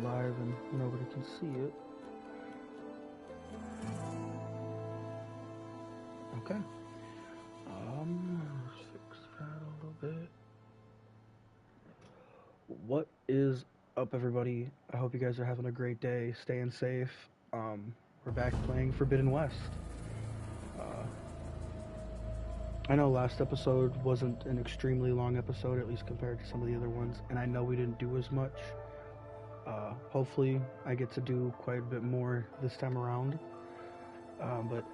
live and nobody can see it. Okay. Fix that a little bit. What is up, everybody? I hope you guys are having a great day, staying safe. We're back playing Forbidden West. I know last episode wasn't an extremely long episode, at least compared to some of the other ones, and I know we didn't do as much. Hopefully I get to do quite a bit more this time around. But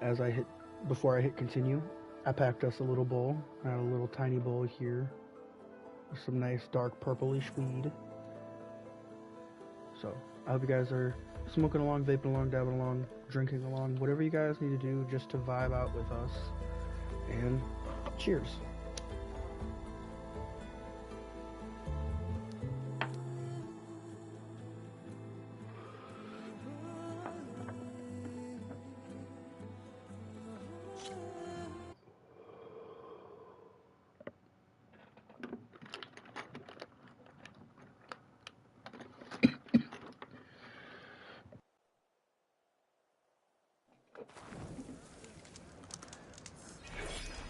before I hit continue, I packed us a little bowl. I have a little tiny bowl here with some nice dark purplish weed. So I hope you guys are smoking along, vaping along, dabbing along, drinking along, whatever you guys need to do just to vibe out with us. And cheers.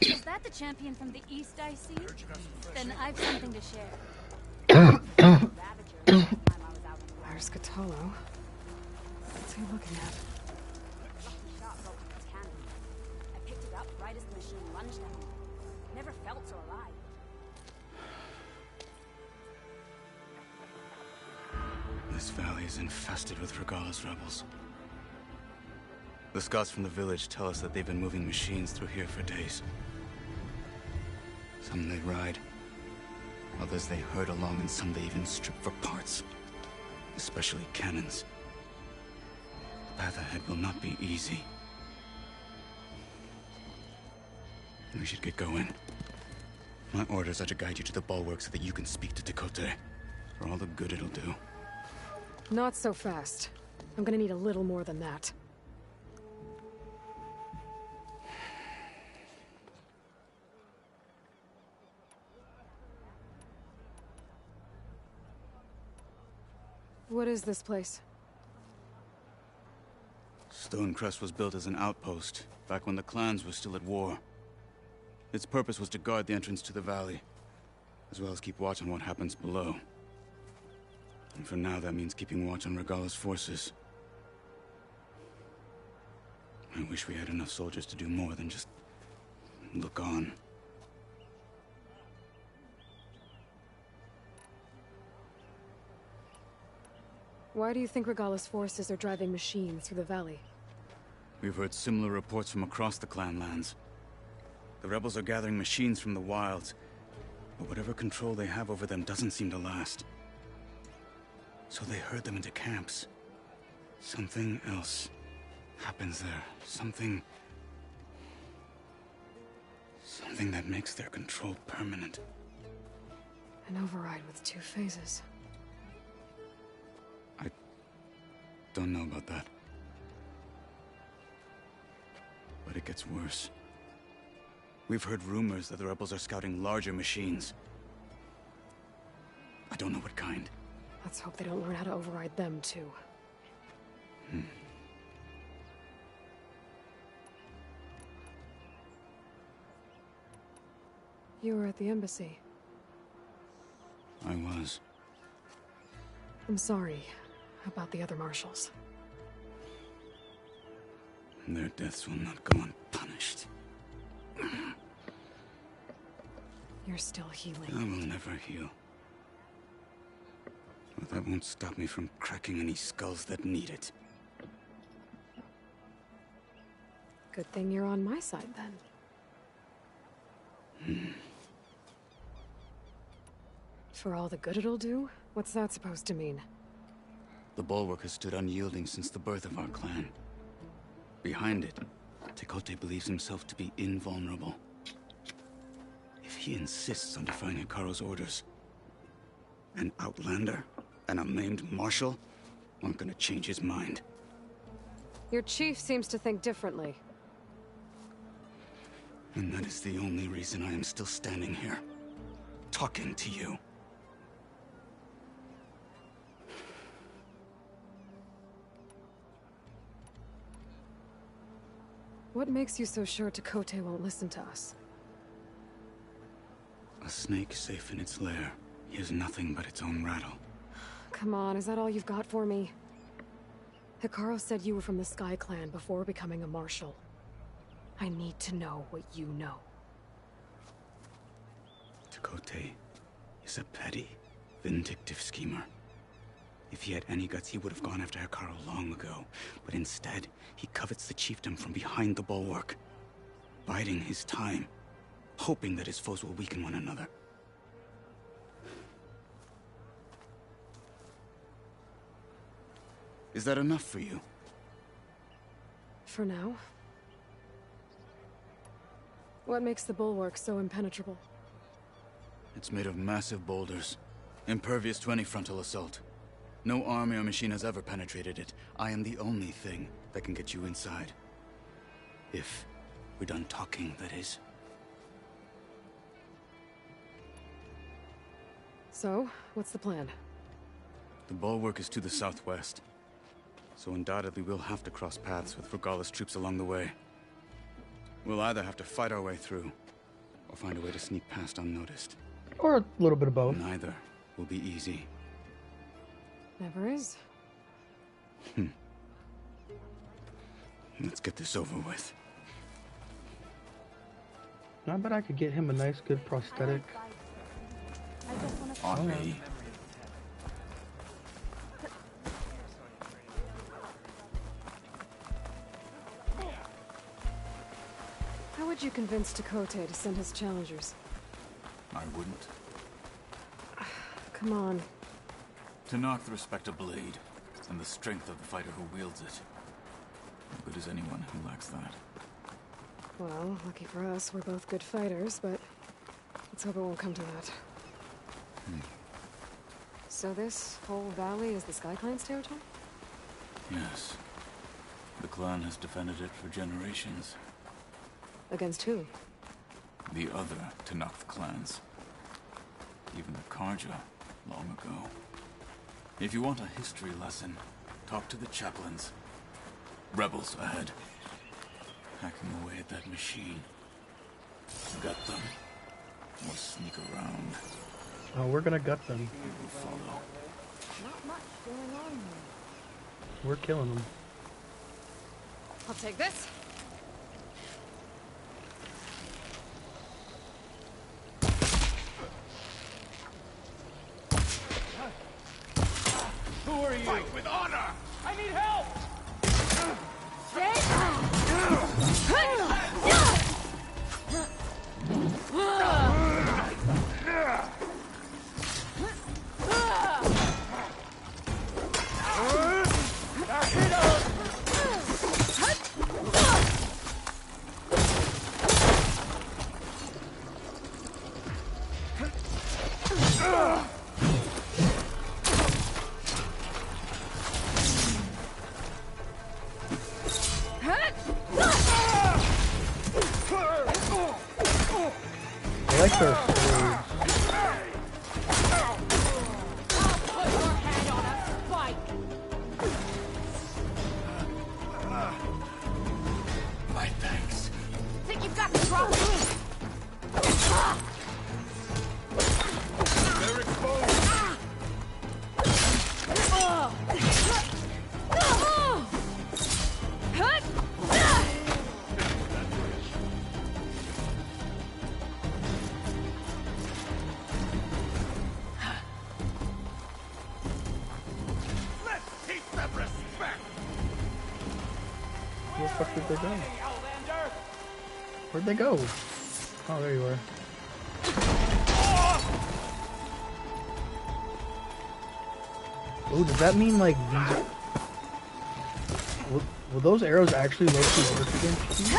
Is that the champion from the east I see? Then I've something to share. Where's Cthulhu? What's he looking at? I picked it up right as the machine lunged at me. Never felt so alive. This valley is infested with Regala's rebels. The scouts from the village tell us that they've been moving machines through here for days. Some they ride, others they herd along, and some they even strip for parts. Especially cannons. The path ahead will not be easy. We should get going. My orders are to guide you to the bulwark so that you can speak to Tekote. For all the good it'll do. Not so fast. I'm gonna need a little more than that. What is this place? Stonecrest was built as an outpost, back when the clans were still at war. Its purpose was to guard the entrance to the valley, as well as keep watch on what happens below. And for now, that means keeping watch on Regala's forces. I wish we had enough soldiers to do more than just look on. Why do you think Regala's forces are driving machines through the valley? We've heard similar reports from across the clan lands. The rebels are gathering machines from the wilds, but whatever control they have over them doesn't seem to last. So they herd them into camps. Something else happens there. Something that makes their control permanent. An override with 2 phases. Don't know about that. But it gets worse. We've heard rumors that the rebels are scouting larger machines. I don't know what kind. Let's hope they don't learn how to override them, too. You were at the embassy. I was. I'm sorry about the other marshals. Their deaths will not go unpunished. You're still healing. I will never heal. But that won't stop me from cracking any skulls that need it. Good thing you're on my side, then. For all the good it'll do? What's that supposed to mean? The bulwark has stood unyielding since the birth of our clan. Behind it, Tekote believes himself to be invulnerable. If he insists on defying Hikaru's orders, an outlander and a maimed marshal aren't gonna change his mind. Your chief seems to think differently. And that is the only reason I am still standing here, talking to you. What makes you so sure Tekote won't listen to us? A snake safe in its lair hears nothing but its own rattle. Come on, is that all you've got for me? Hikaru said you were from the Sky Clan before becoming a marshal. I need to know what you know. Tekote is a petty, vindictive schemer. If he had any guts, he would have gone after Hikaru long ago. But instead, he covets the chiefdom from behind the bulwark, biding his time, hoping that his foes will weaken one another. Is that enough for you? For now. What makes the bulwark so impenetrable? It's made of massive boulders, impervious to any frontal assault. No army or machine has ever penetrated it. I am the only thing that can get you inside. If we're done talking, that is. So, what's the plan? The bulwark is to the southwest, so undoubtedly we'll have to cross paths with Regala's troops along the way. We'll either have to fight our way through, or find a way to sneak past unnoticed. Or a little bit of both. Neither will be easy. Never is. Let's get this over with. I bet I could get him a nice, good prosthetic. I just want to On me. How would you convince Tekote to send his challengers? I wouldn't. Come on. To knock the respect of blade, and the strength of the fighter who wields it. As good as anyone who lacks that. Well, lucky for us, we're both good fighters, but let's hope it won't come to that. So this whole valley is the Sky Clan's territory? Yes. The clan has defended it for generations. Against who? The other Tenakth clans. Even the Karja, long ago. If you want a history lesson, talk to the chaplains. Rebels ahead. Hacking away at that machine. Gut them. Or sneak around. Oh, we're gonna gut them. We will follow. Not much going on here. We're killing them. I'll take this. Who are you? Fight with honor! I need help! I like their swords. My thanks. Think you've got the drop? They're exposed! Let's teach them respect! Where the fuck did they go? Hey, Outlander! Where'd they go? Oh, there you are. Oh, does that mean like these? Will those arrows actually low-key work against you?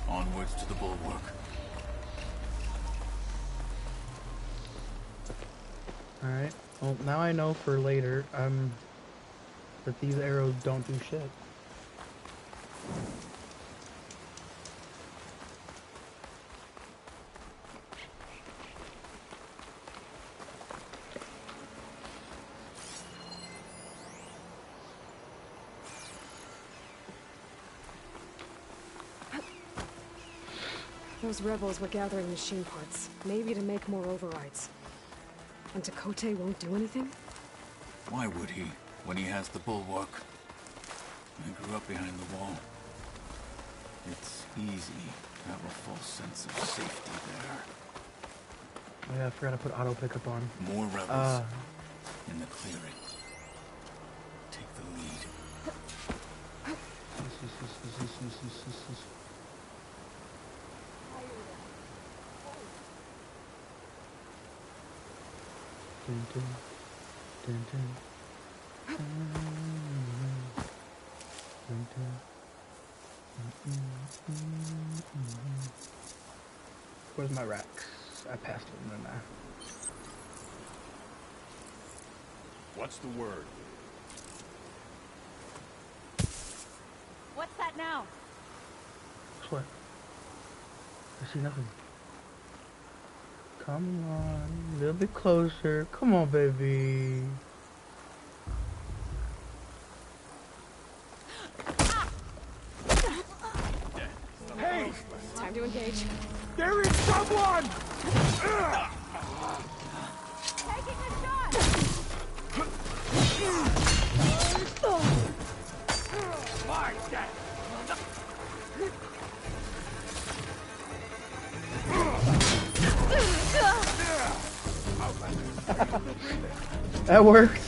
Onwards to the bulwark. Alright. Well, now I know for later, that these arrows don't do shit. Those rebels were gathering machine parts, maybe to make more overrides. And Tekote won't do anything? Why would he, when he has the bulwark? I grew up behind the wall. It's easy to have a false sense of safety there. Oh yeah, I forgot to put auto pickup on. More rebels in the clearing. Take the lead. Dun, dun, dun, dun. Dun, dun. Where's my racks? I passed them, didn't I? What's the word? What's that now? What? I see nothing. Come on, a little bit closer. Come on, baby. Hey! Time to engage. There is someone! Taking a shot! My death! That worked.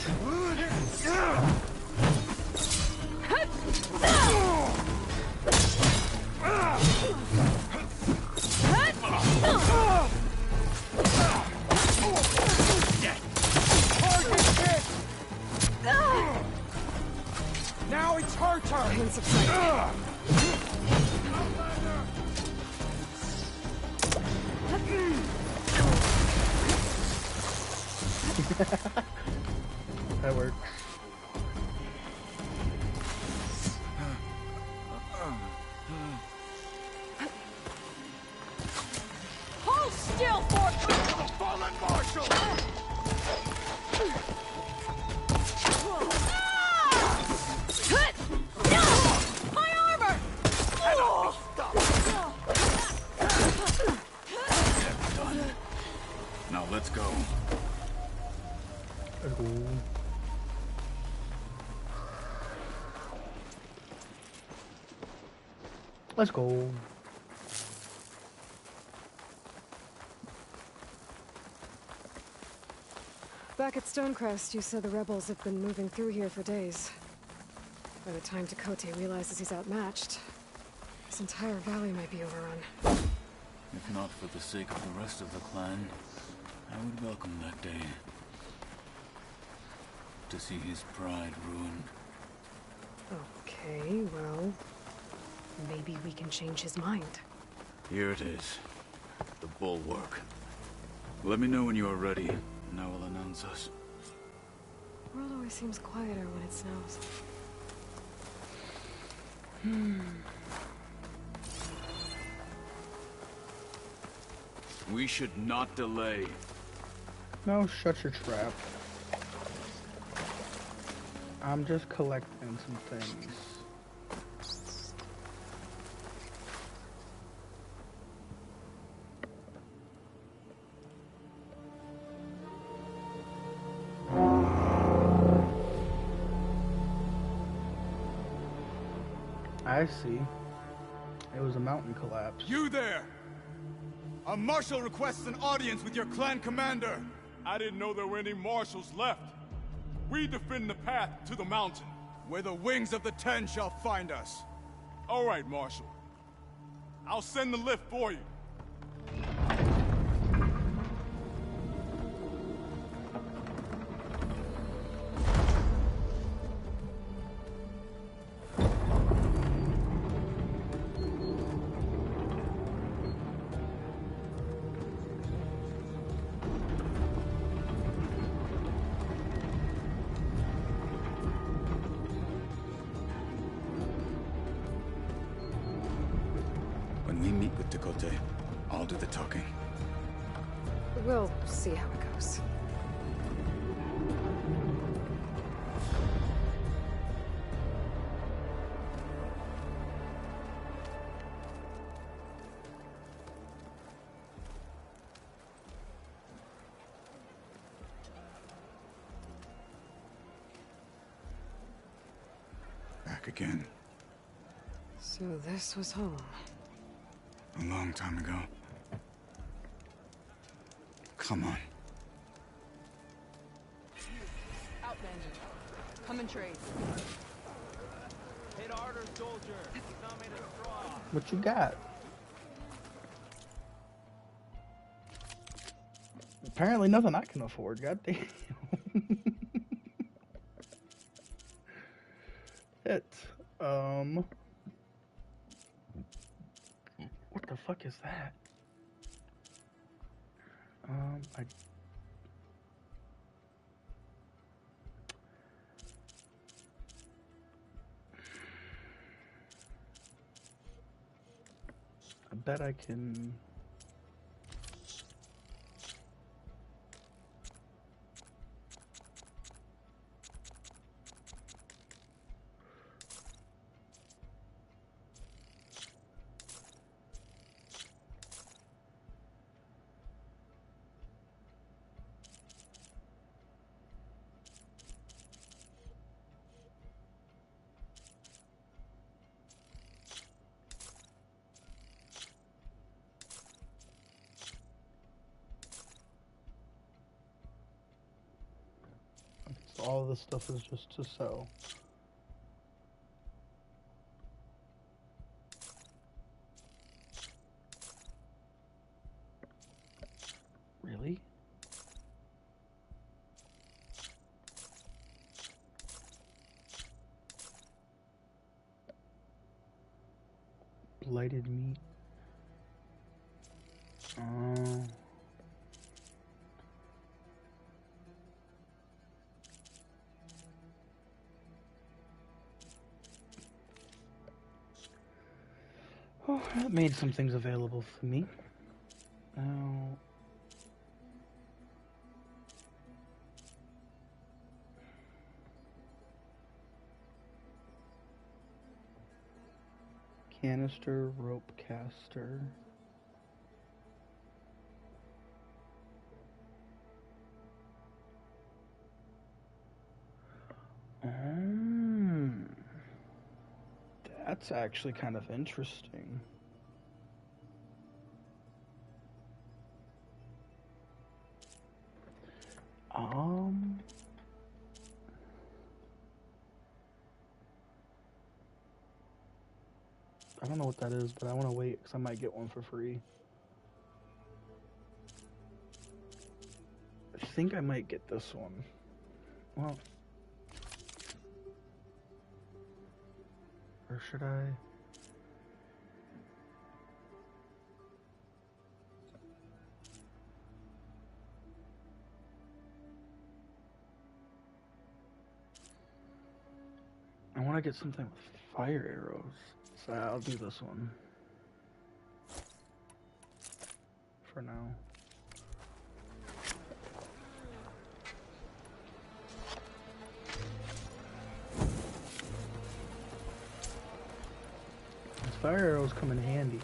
Now it's her turn! Pain subsided. That worked. Hold still, Fort! The fallen marshal! My armor! Now let's go. Let's go. Back at Stonecrest, you said the rebels have been moving through here for days. By the time Tekote realizes he's outmatched, this entire valley might be overrun. If not for the sake of the rest of the clan, I would welcome that day. To see his pride ruined. Okay, well, maybe we can change his mind. Here it is. The bulwark. Let me know when you are ready, and I will announce us. The world always seems quieter when it snows. We should not delay. No, shut your trap. I'm just collecting some things. I see. It was a mountain collapse. You there! A marshal requests an audience with your clan commander! I didn't know there were any marshals left. We defend the path to the mountain, where the wings of the Ten shall find us. All right, Marshal. I'll send the lift for you. When we meet with Tekote, I'll do the talking. We'll see how it goes. again. So this was home. A long time ago. Come on. Outlander. Come and trade. Hit harder, soldier. It's not made of straw. What you got? Apparently nothing I can afford, goddamn. It. What the fuck is that? I bet I can. All this stuff is just to sell. Really? Blighted meat. Oh, that made some things available for me. Now, canister, rope caster. That's actually kind of interesting. I don't know what that is, but I want to wait because I might get one for free. I think I might get this one. Well, or should I? I want to get something with fire arrows, so I'll do this one for now. These fire arrows come in handy.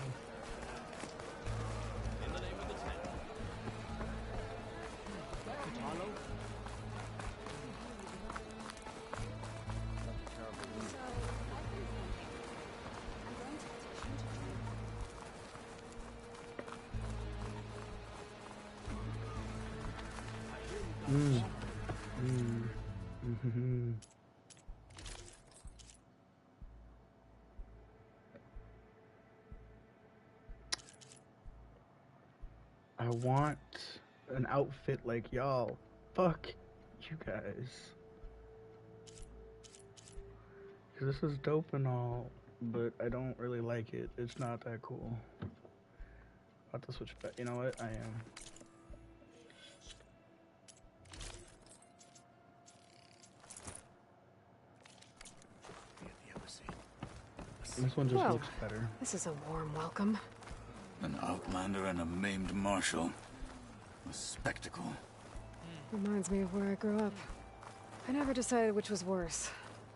I want an outfit like y'all. Fuck you guys. Cause this is dope and all, but I don't really like it. It's not that cool. About to switch back. You know what? I am. This one just looks better. This is a warm welcome. An outlander and a maimed marshal. A spectacle. Reminds me of where I grew up. I never decided which was worse.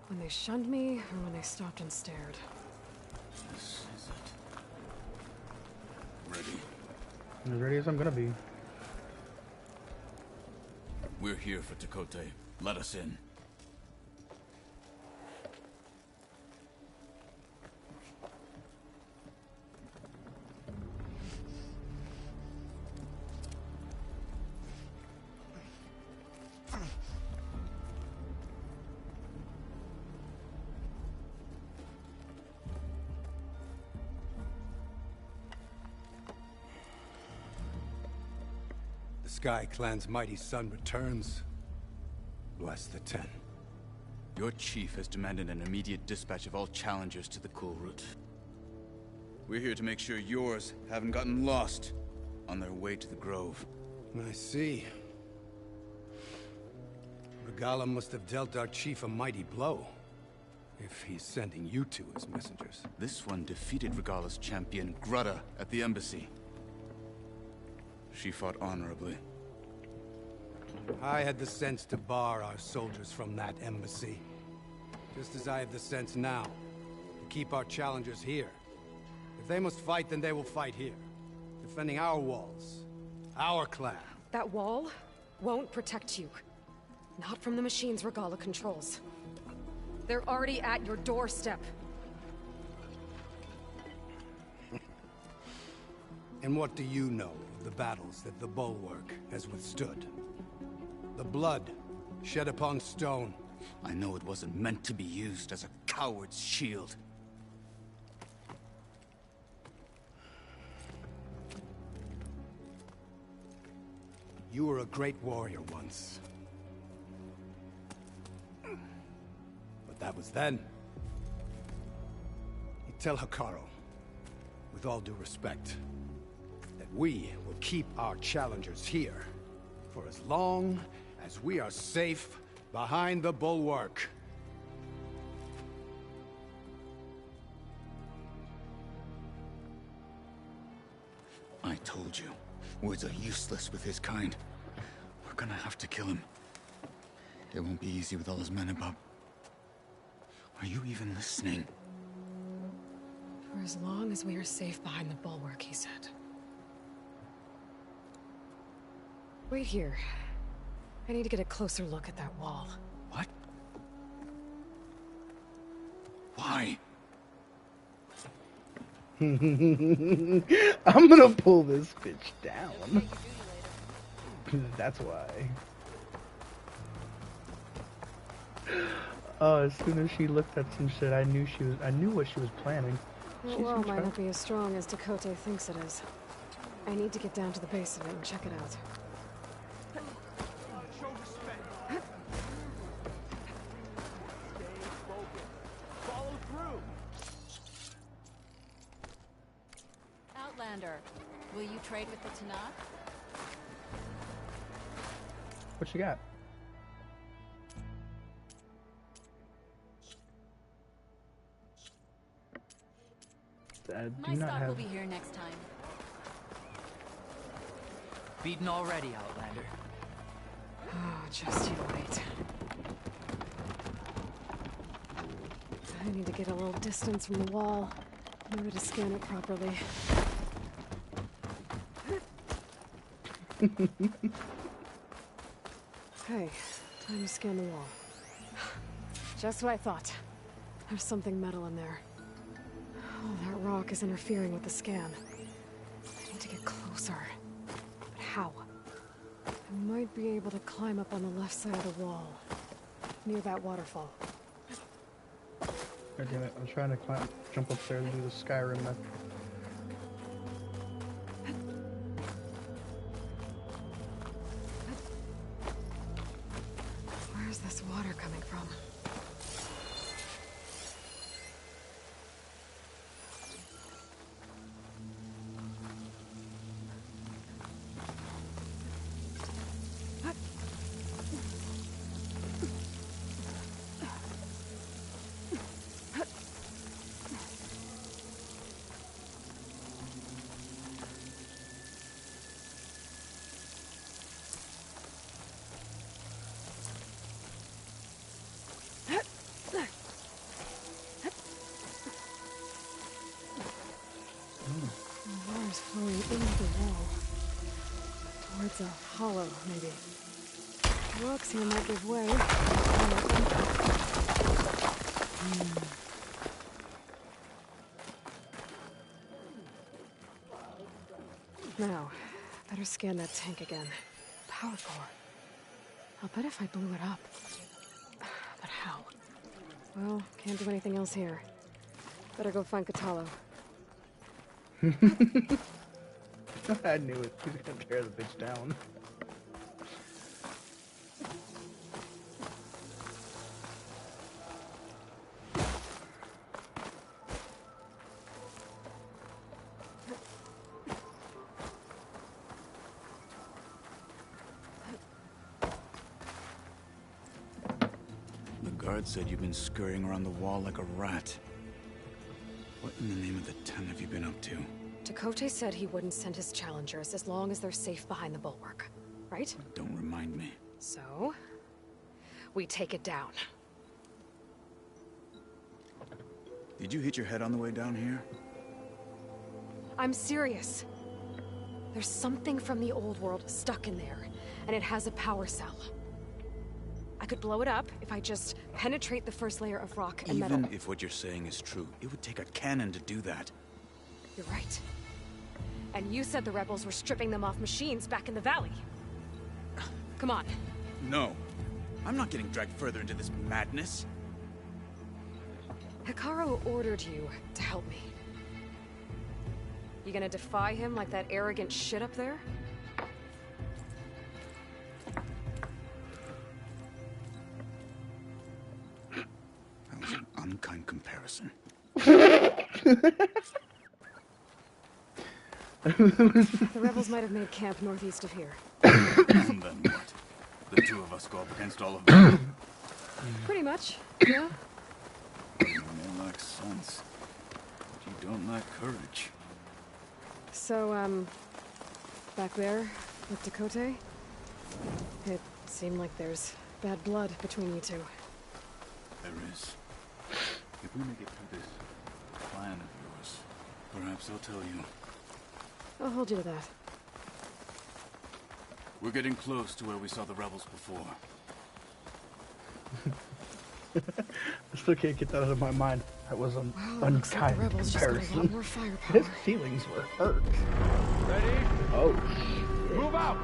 When they shunned me, or when they stopped and stared. This is it. Ready. As ready as I'm gonna be. We're here for Tekote. Let us in. Sky Clan's mighty son returns, bless the 10. Your chief has demanded an immediate dispatch of all challengers to the cool route. We're here to make sure yours haven't gotten lost on their way to the Grove. I see. Regala must have dealt our chief a mighty blow, if he's sending you two as messengers. This one defeated Regala's champion, Grutta, at the embassy. She fought honorably. I had the sense to bar our soldiers from that embassy. Just as I have the sense now, to keep our challengers here. If they must fight, then they will fight here. Defending our walls. Our clan. That wall won't protect you. Not from the machines Regala controls. They're already at your doorstep. And what do you know of the battles that the Bulwark has withstood? The blood shed upon stone. I know it wasn't meant to be used as a coward's shield. You were a great warrior once. But that was then. You tell Hikaru, with all due respect, that we will keep our challengers here for as long as we are safe behind the Bulwark. I told you, words are useless with his kind. We're gonna have to kill him. It won't be easy with all his men above. Are you even listening? For as long as we are safe behind the Bulwark, he said. Wait here. I need to get a closer look at that wall. What? Why? I'm gonna pull this bitch down. That's why. Oh, as soon as she looked at some shit, I knew what she was planning. That wall might not be as strong as Tekote thinks it is. I need to get down to the base of it and check it out. Outlander, will you trade with the Tanakh? What you got? My stock will be here next time. Beaten already, Outlander. Oh, just you wait. I need to get a little distance from the wall in order to scan it properly. Okay, time to scan the wall. Just what I thought. There's something metal in there. Oh, that rock is interfering with the scan. I need to get closer. But how? I might be able to climb up on the left side of the wall, near that waterfall. God damn it, I'm trying to jump up there and do the Skyrim method. Where's this water coming from? Flowing into the wall. Towards a hollow, maybe. The rocks here might give way. Now, better scan that tank again. Power core. I'll bet if I blew it up. But how? Well, can't do anything else here. Better go find Katalo. I knew it. He's gonna tear the bitch down. guard said you've been scurrying around the wall like a rat. What in the name of the ten have you been up to? Tekote said he wouldn't send his challengers as long as they're safe behind the bulwark, right? Don't remind me. So, we take it down. Did you hit your head on the way down here? I'm serious. There's something from the old world stuck in there, and it has a power cell. I could blow it up if I just penetrate the first layer of rock and metal. Even if what you're saying is true, it would take a cannon to do that. You're right. And you said the rebels were stripping them off machines back in the valley. Come on. No. I'm not getting dragged further into this madness. Hikaru ordered you to help me. You gonna defy him like that arrogant shit up there? That was an unkind comparison. The rebels might have made camp northeast of here. And then what? The two of us go up against all of them? Pretty much, yeah. You may lack sense, but you don't lack courage. So, back there with Tekote, it seemed like there's bad blood between you two. There is. If we make it through this plan of yours, perhaps I'll tell you. I'll hold you to that. We're getting close to where we saw the rebels before. I still can't get that out of my mind. That was an Wow, looks like the unkind rebels just got a lot comparison. more firepower. His feelings were hurt. Ready? Oh, Move out!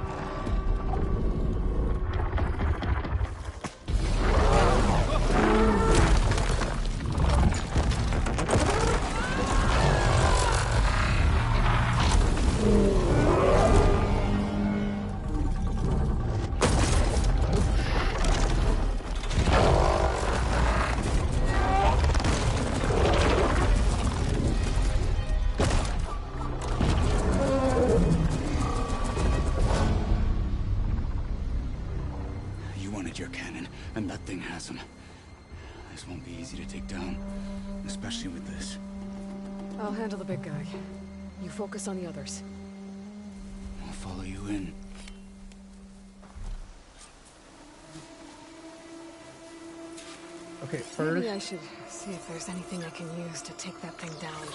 You wanted your cannon, and that thing has them. This won't be easy to take down, especially with this. I'll handle the big guy. You focus on the others. I'll follow you in. okay. Maybe I First, should see if there's anything I can use to take that thing down.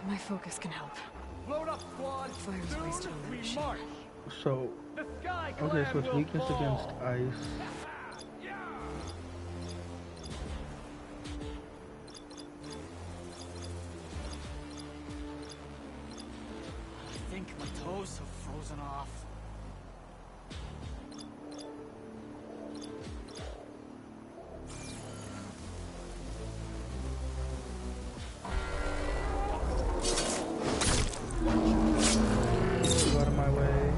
My focus can help. Load up, squad! Fire's Soon wasted on that we machine. march! so The Sky okay. So Clan it's will weakness fall. against ice. Yeah. I think my toes have frozen off. Get out of my way.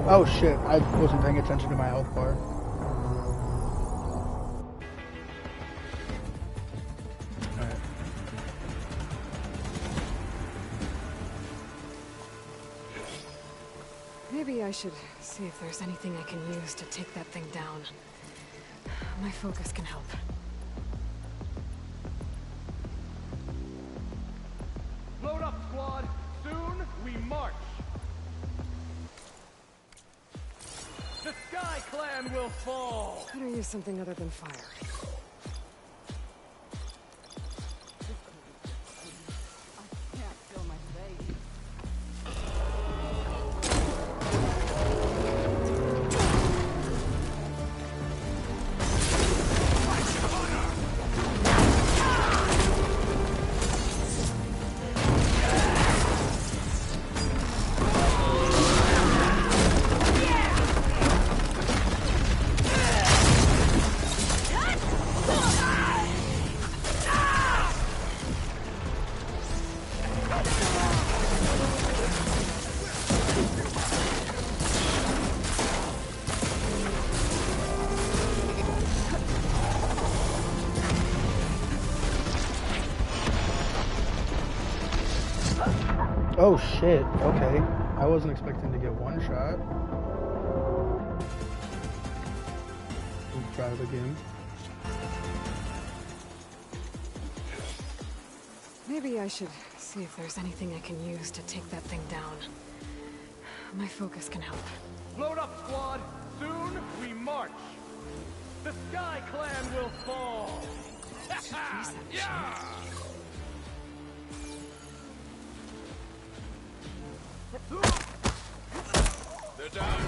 Oh shit! I wasn't paying attention to my health bar. Alright. Maybe I should see if there's anything I can use to take that thing down. My focus can help. Load up, squad! Soon we march! The Sky Clan will fall! Better use something other than fire. Oh shit, okay. I wasn't expecting to get one shot. We'll try it again. Maybe I should see if there's anything I can use to take that thing down. My focus can help. Load up, squad! Soon we march! The Sky Clan will fall! Yeah! They're down!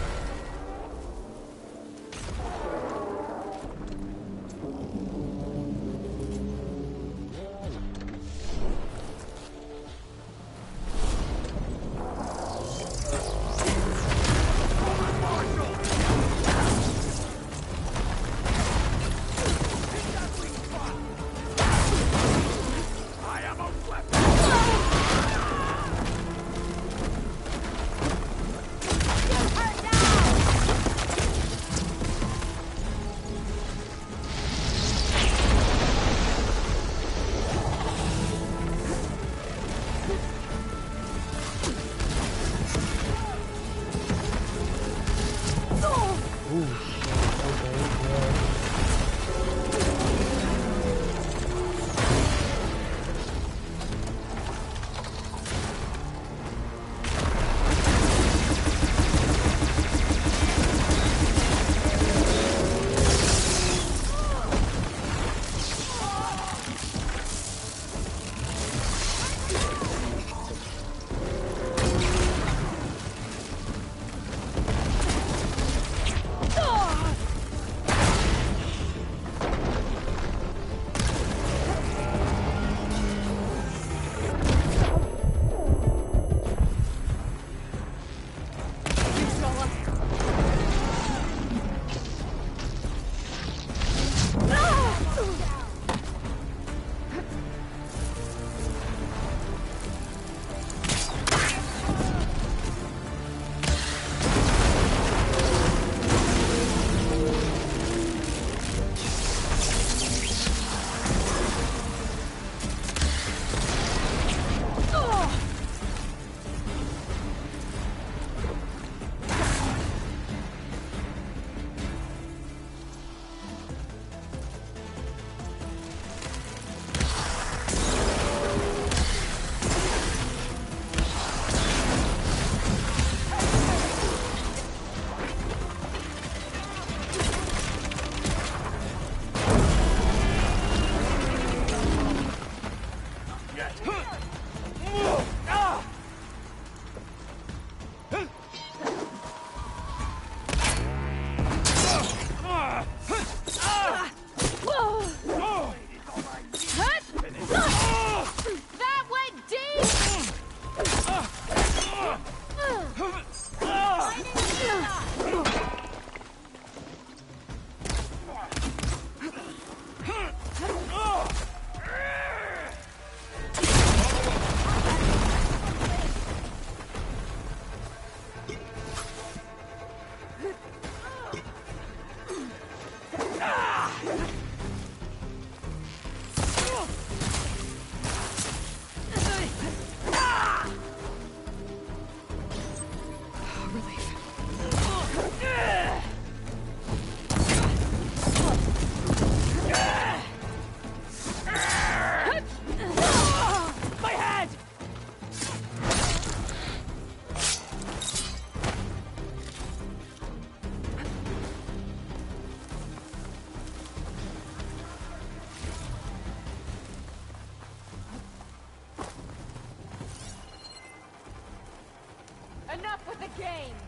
Enough with the games!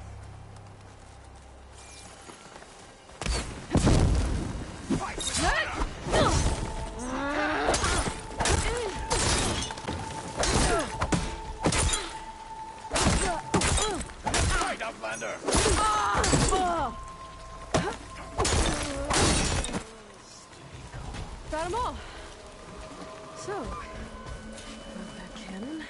Right, Outlander! Got them all. So, load that cannon.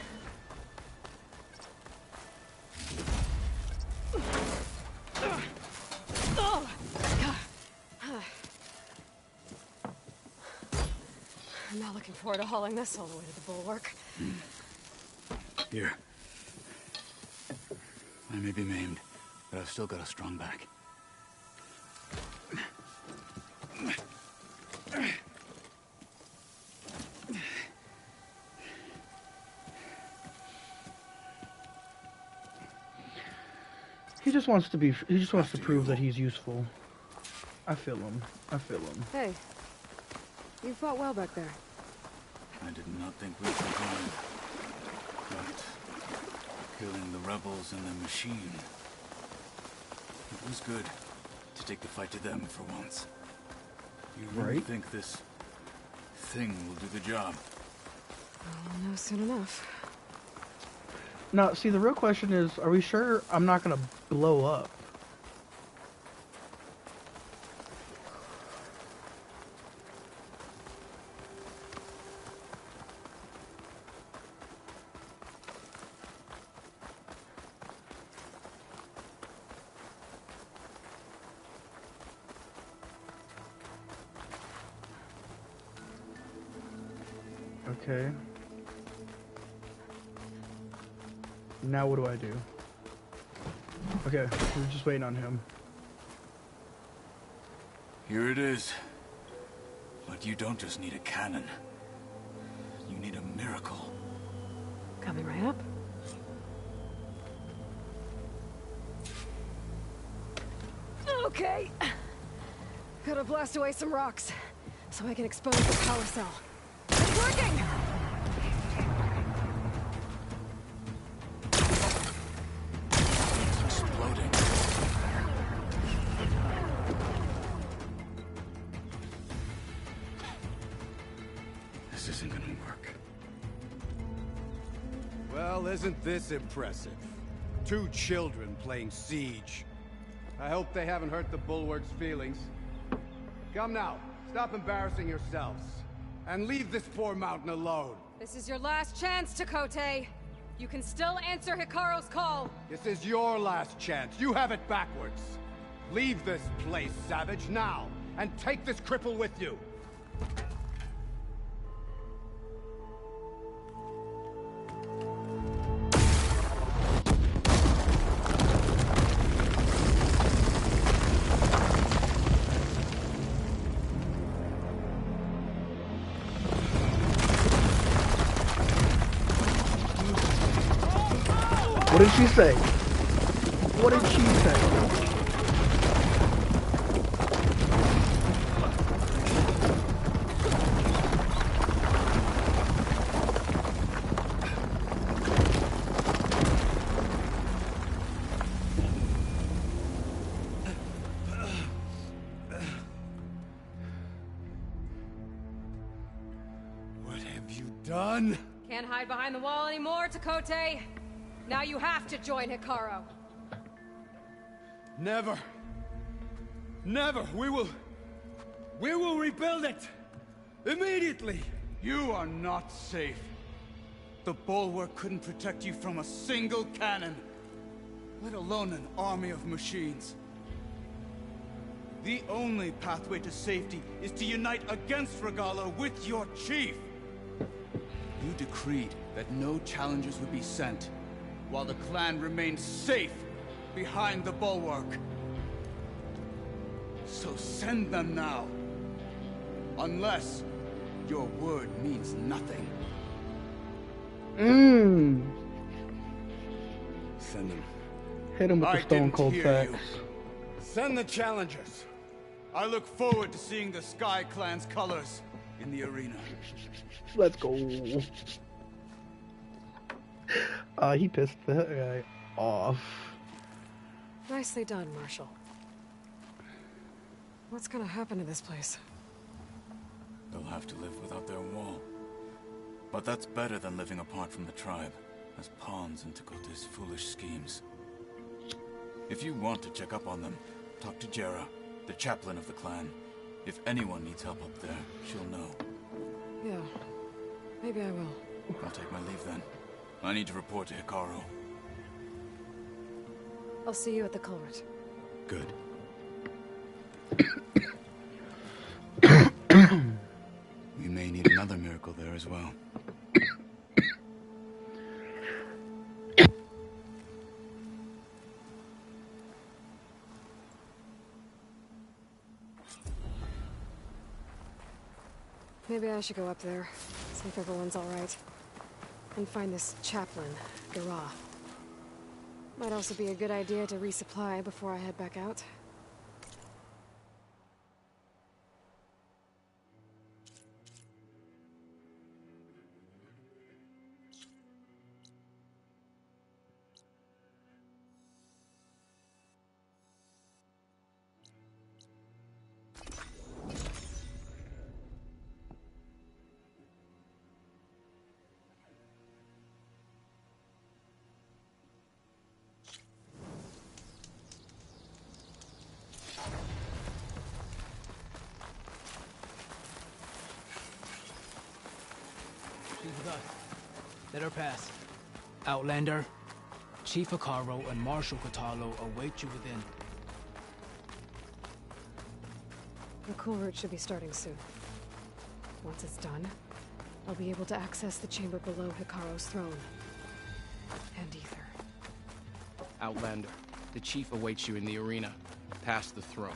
I'm not looking forward to hauling this all the way to the bulwark. Here. I may be maimed, but I've still got a strong back. He just wants to be. He just wants to prove that he's useful. I feel him. I feel him. Hey, you fought well back there. I did not think we'd survive. But killing the rebels and the machine. It was good to take the fight to them for once. You really think this thing will do the job? I'll know soon enough. Now, see, the real question is, are we sure I'm not gonna blow up? Okay. Now what do I do? Okay, we're just waiting on him. Here it is. But you don't just need a cannon. You need a miracle. Coming right up. Okay. Gotta blast away some rocks, so I can expose the power cell. It's working! It's exploding. This isn't gonna work. Well, isn't this impressive? 2 children playing siege. I hope they haven't hurt the Bulwark's feelings. Come now, stop embarrassing yourselves. And leave this poor mountain alone. This is your last chance, Chakotay. You can still answer Hikaru's call. This is your last chance. You have it backwards. Leave this place, Savage, now. And take this cripple with you. What did she say? What did she say? What have you done? Can't hide behind the wall anymore, Chakotay. Now you have to join Hikaru. Never. Never. We will rebuild it. Immediately. You are not safe. The Bulwark couldn't protect you from a single cannon, let alone an army of machines. The only pathway to safety is to unite against Regalo with your chief. You decreed that no challengers would be sent, while the clan remained safe behind the Bulwark. So send them now. Unless your word means nothing. Send them. Hit him with the stone cold facts. Send the challengers. I look forward to seeing the Sky Clan's colors in the arena. Let's go. He pissed that guy off. Nicely done, Marshal. What's gonna happen to this place? They'll have to live without their wall. But that's better than living apart from the tribe, as pawns in Tekote's foolish schemes. If you want to check up on them, talk to Jera, the chaplain of the clan. If anyone needs help up there, she'll know. Yeah, maybe I will. I'll take my leave then. I need to report to Hikaru. I'll see you at the culvert. Good. We may need another miracle there as well. Maybe I should go up there, see if everyone's alright. And find this chaplain, Garah. Might also be a good idea to resupply before I head back out. She's with us. Let her pass. Outlander, Chief Hikaru and Marshal Katalo await you within. The cool route should be starting soon. Once it's done, I'll be able to access the chamber below Hikaru's throne. And Ether. Outlander, the Chief awaits you in the arena, past the throne.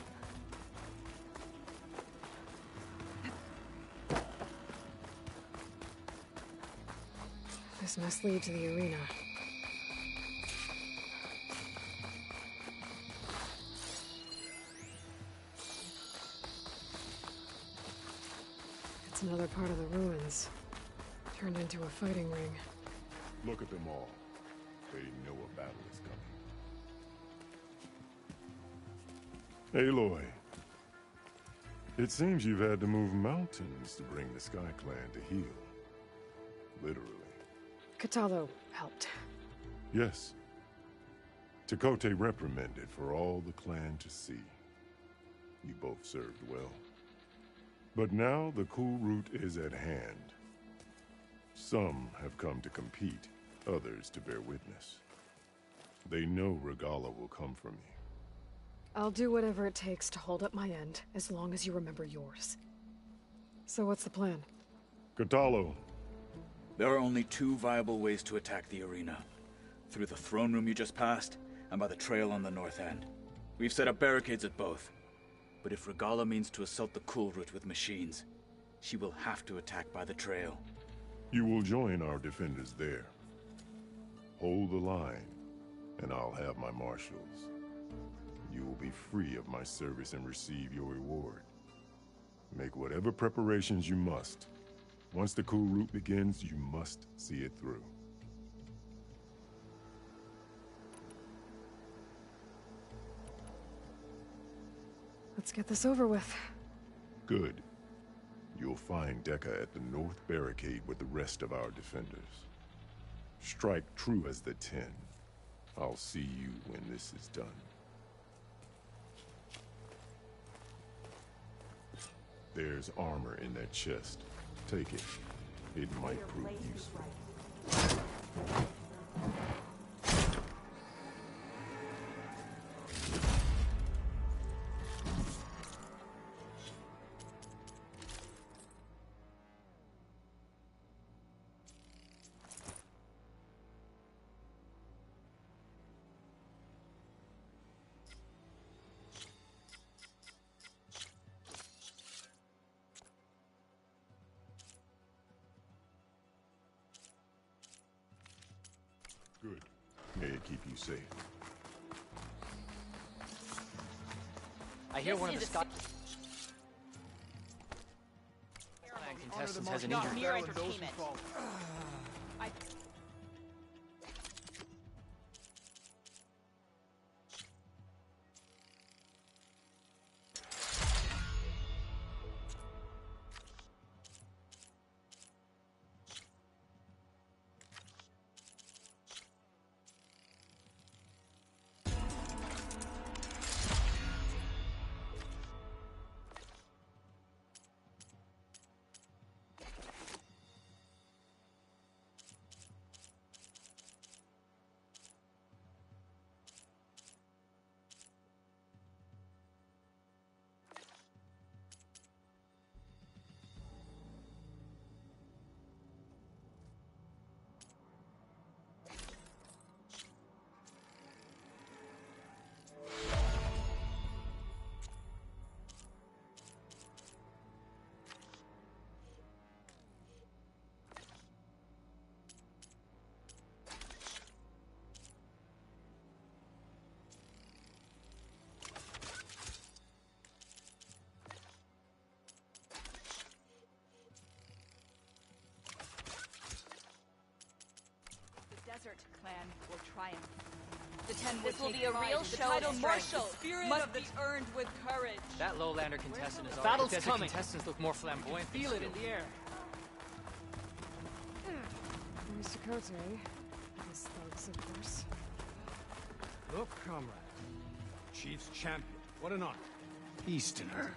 This must lead to the arena. It's another part of the ruins, turned into a fighting ring. Look at them all. They know a battle is coming. Aloy. It seems you've had to move mountains to bring the Sky Clan to heel. Literally. Katalo helped. Yes. Tekote reprimanded for all the clan to see. You both served well. But now the cool route is at hand. Some have come to compete, others to bear witness. They know Regala will come for me. I'll do whatever it takes to hold up my end, as long as you remember yours. So what's the plan? Katalo. There are only two viable ways to attack the arena. Through the throne room you just passed, and by the trail on the north end. We've set up barricades at both. But if Regala means to assault the cool route with machines, she will have to attack by the trail. You will join our defenders there. Hold the line, and I'll have my marshals. You will be free of my service and receive your reward. Make whatever preparations you must. Once the cool route begins, you must see it through. Let's get this over with. Good. You'll find Dekka at the north barricade with the rest of our defenders. Strike true as the 10. I'll see you when this is done. There's armor in that chest. Take it. It might prove useful. Good. May it keep you safe. I hear one of the Scott contestants has an injury. Mere entertainment. clan will triumph. The Ten This will be a real show title of Marshal strength. The spirit must of the be earned with courage. That Lowlander contestant is Battle's already... coming. Contestants look more flamboyant. Feel it in the air. There's Tekote. His thugs, of course. Look, comrade. Chief's champion. What an honor. Easterner.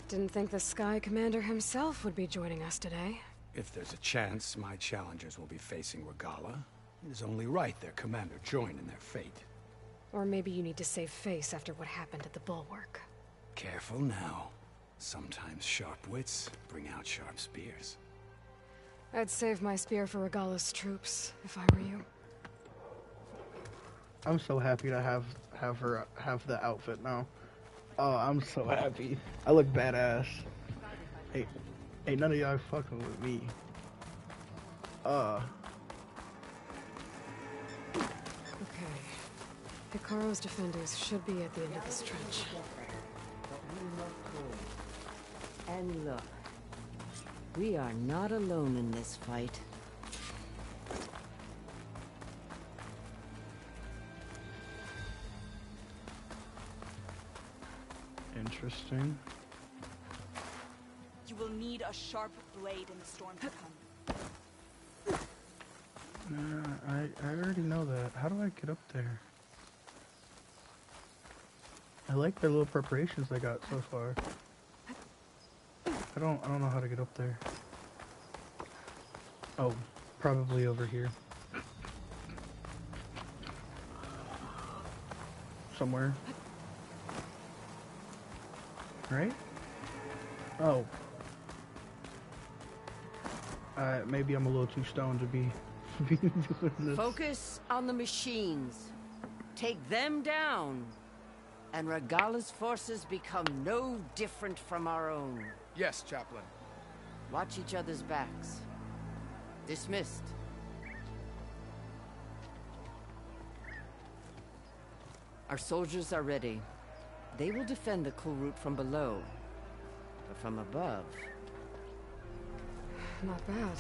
Didn't think the Sky Commander himself would be joining us today. If there's a chance my challengers will be facing Regala, it is only right their commander join in their fate. Or maybe you need to save face after what happened at the Bulwark. Careful now. Sometimes sharp wits bring out sharp spears. I'd save my spear for Regala's troops, if I were you. I'm so happy to have her have the outfit now. Oh, I'm so happy. I look badass. Hey, ain't none of y'all fucking with me. Okay. Hikaru's defenders should be at the end of this trench. And look, we are not alone in this fight. Interesting. You will need a sharp blade in the storm to come. I already know that. How do I get up there? I like their little preparations they got so far. I don't know how to get up there. Oh, probably over here. Somewhere. Right? Oh. Maybe I'm a little too stoned to be doing this. Focus on the machines. Take them down. And Regala's forces become no different from our own. Yes, Chaplain. Watch each other's backs. Dismissed. Our soldiers are ready. They will defend the cool route from below. But from above... Not bad.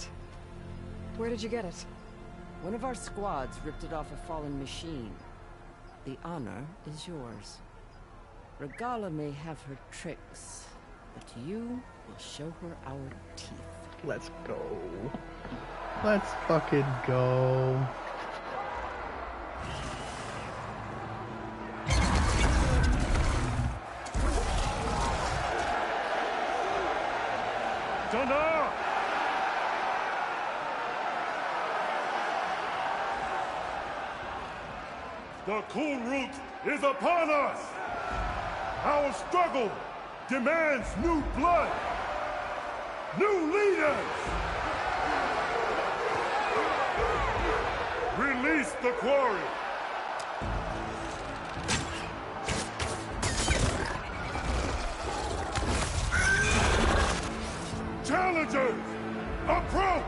Where did you get it? One of our squads ripped it off a fallen machine. The honor is yours. Regala may have her tricks, but you will show her our teeth. Let's go. Let's fucking go. Thunder! The cool route is upon us! Our struggle demands new blood! New leaders! Release the quarry! Challengers, approach!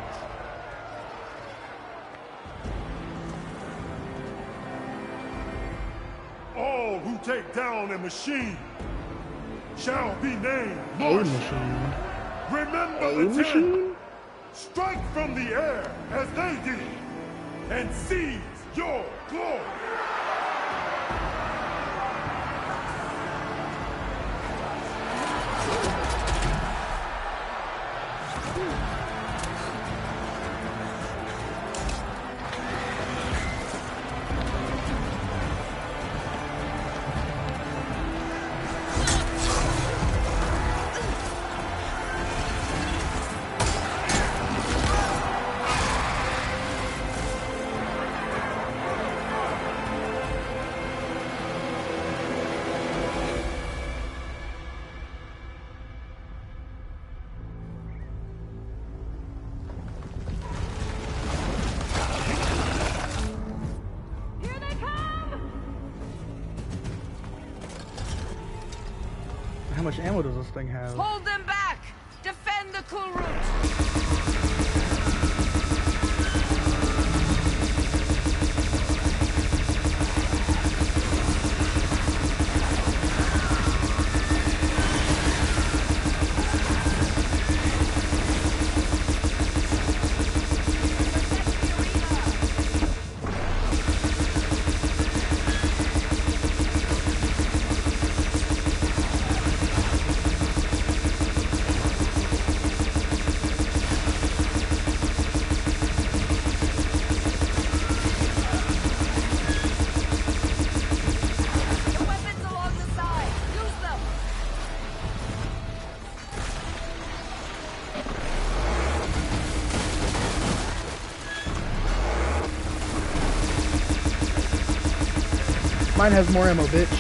All who take down a machine shall be named Marshal. machine. Remember the ten. Strike from the air as they did, and seize your glory. How much ammo does this thing have? Hold them back! Defend the cool route! Mine has more ammo, bitch.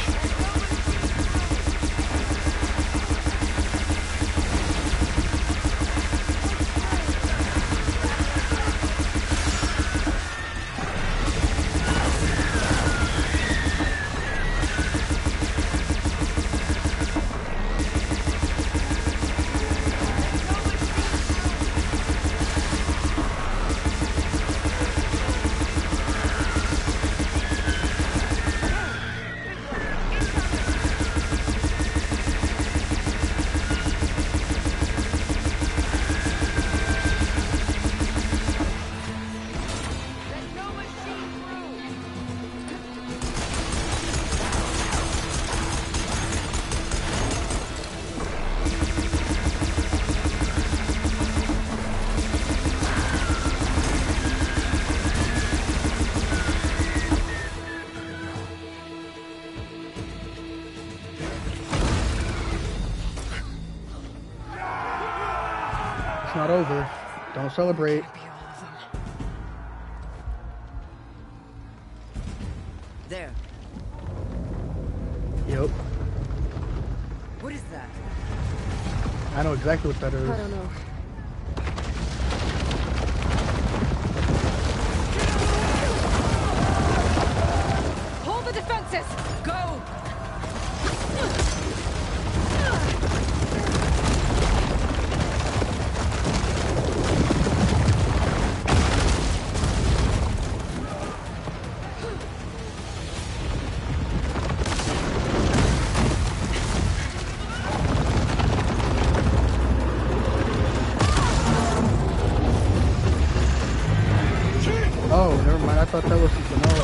It's not over. Don't celebrate. There. Yep. What is that? I know exactly what that is. I don't know. Hold the defenses! Go! Oh, never mind. I thought that was something else.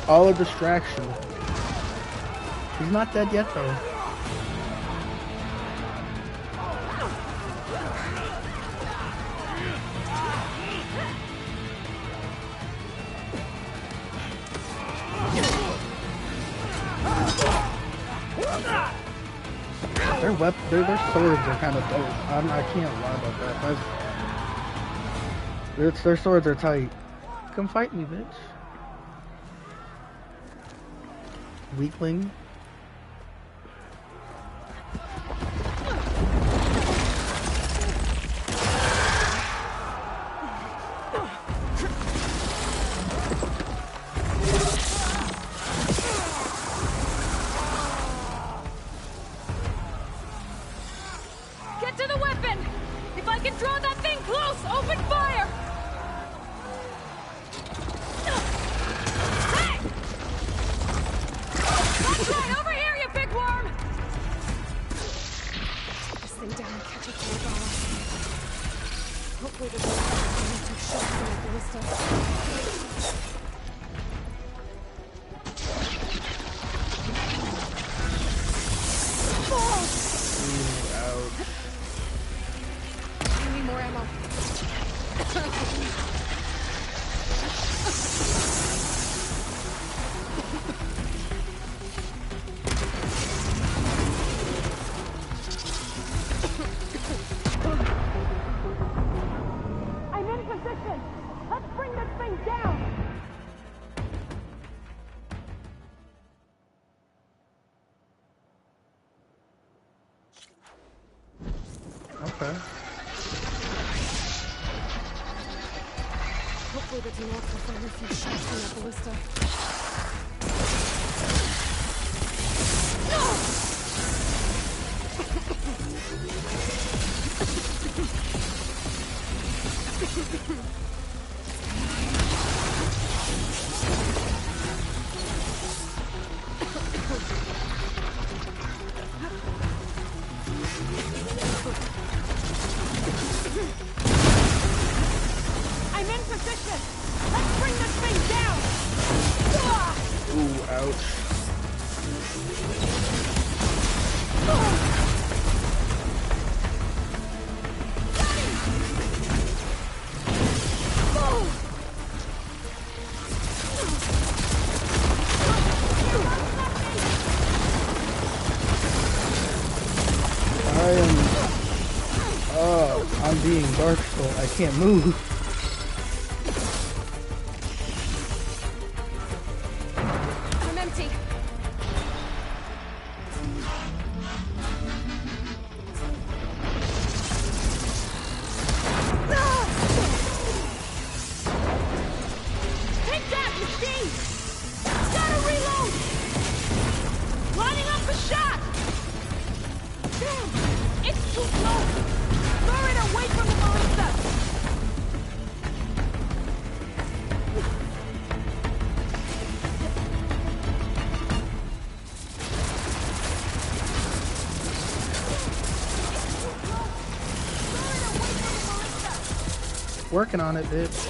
All a distraction. He's not dead yet, though. Their swords are kind of dope. I can't lie about that. Their swords are tight. Come fight me, bitch. Weakling. Get to the weapon! If I can draw that thing close, open fire! Hey! That's right, over here, you big worm! Take this thing down and catch up to Regala. Hopefully the door isn't too sharp for my ballista. I need more ammo. I'm in position. Let's bring this thing down. Okay. Hopefully the Denox will find a few shots in that ballista. I'm in position. Let's bring this thing down. Ooh, ouch. being dark, so I can't move. I'm empty. Take that, machine! Gotta reload! Lining up the shot! Damn! It's too close! Lure it away from the ballista! Working on it, bitch.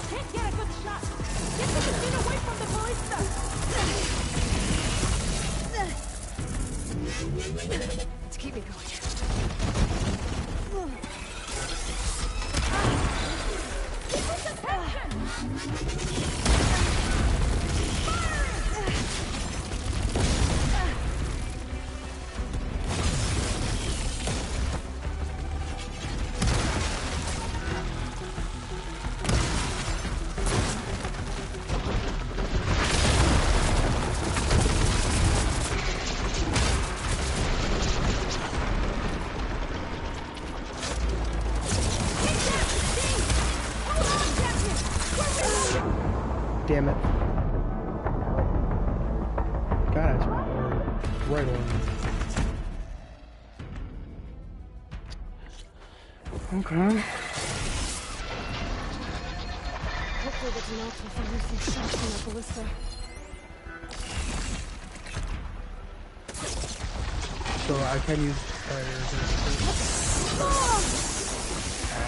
Can't get a good shot! Get the machine away from the ballista! To keep me going. Keep his attention! Damn it. God, that's right on. Okay. Hopefully the Denox will find me some shots from that ballista. So I can use fire.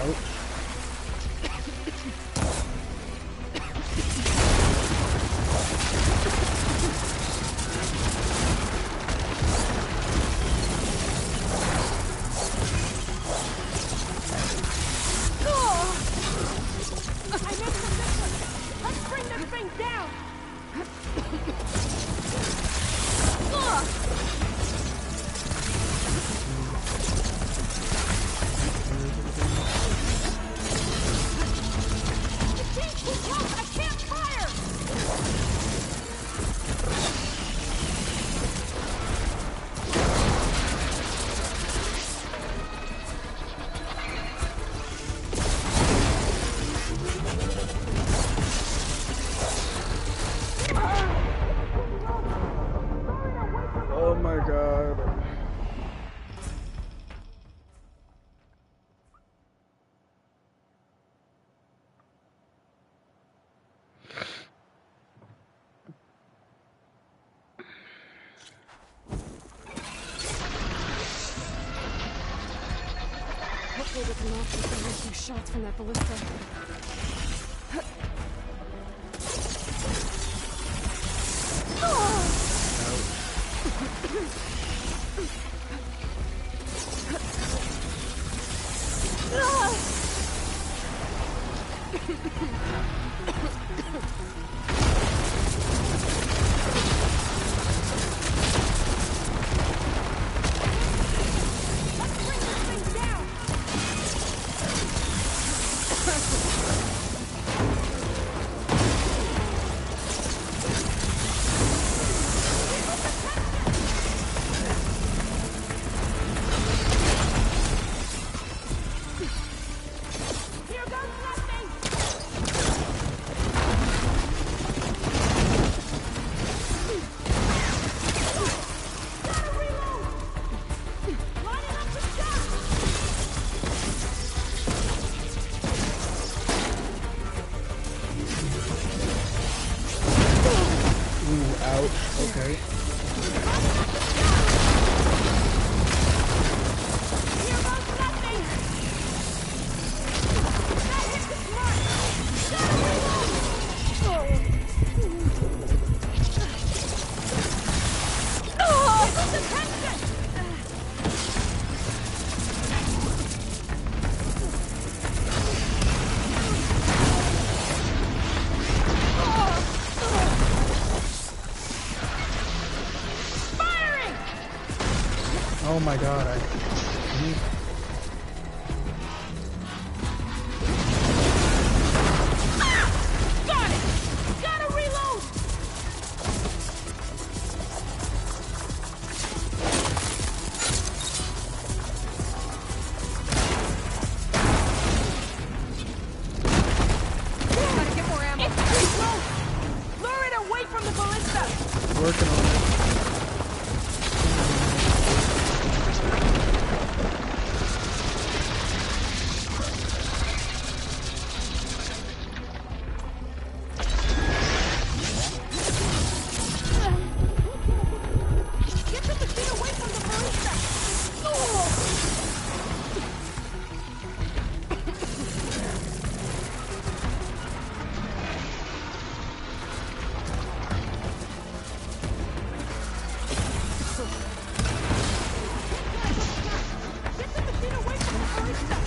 Ouch. Let's bring this thing down! It's too close! I can't fire! Oh my god. Hopefully the Denox will find me some shots from that ballista. Here goes nothing! Oh my god, Got it! Gotta reload! Gotta get more ammo. It's too close! Lure it away from the ballista! working on it. Get the machine away from the ballista! Oh! Get the machine away from the ballista!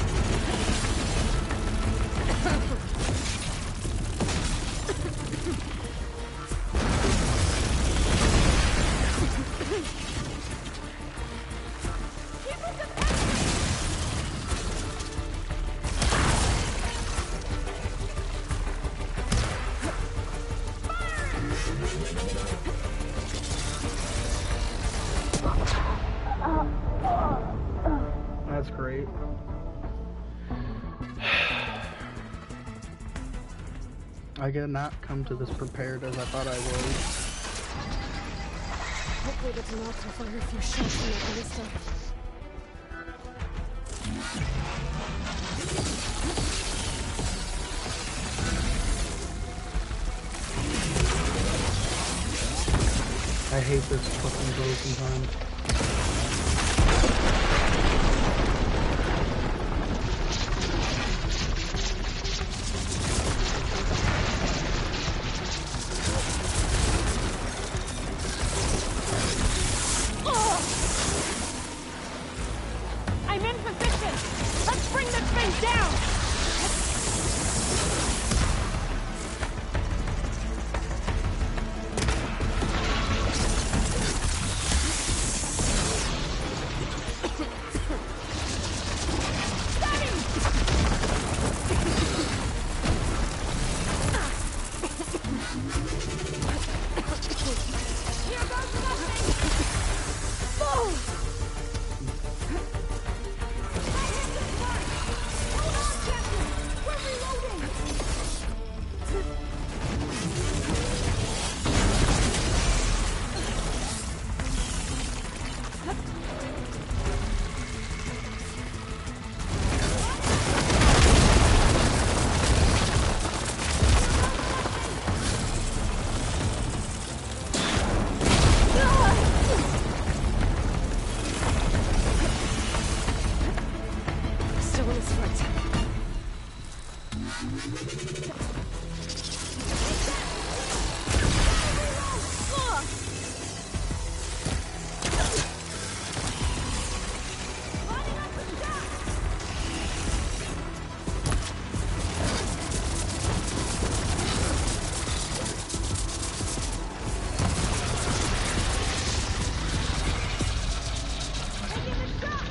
Keep it to That's great. I did not come to this prepared as I thought I would. Hopefully that's enough to fire a few shots from that ballista. I hate this fucking bow sometimes. I'm in position! Let's bring this thing down! Got him! Here goes nothing! Oh! Hold on, Captain! We're reloading! Still in this fight. Lining up the shot! Taking the shot!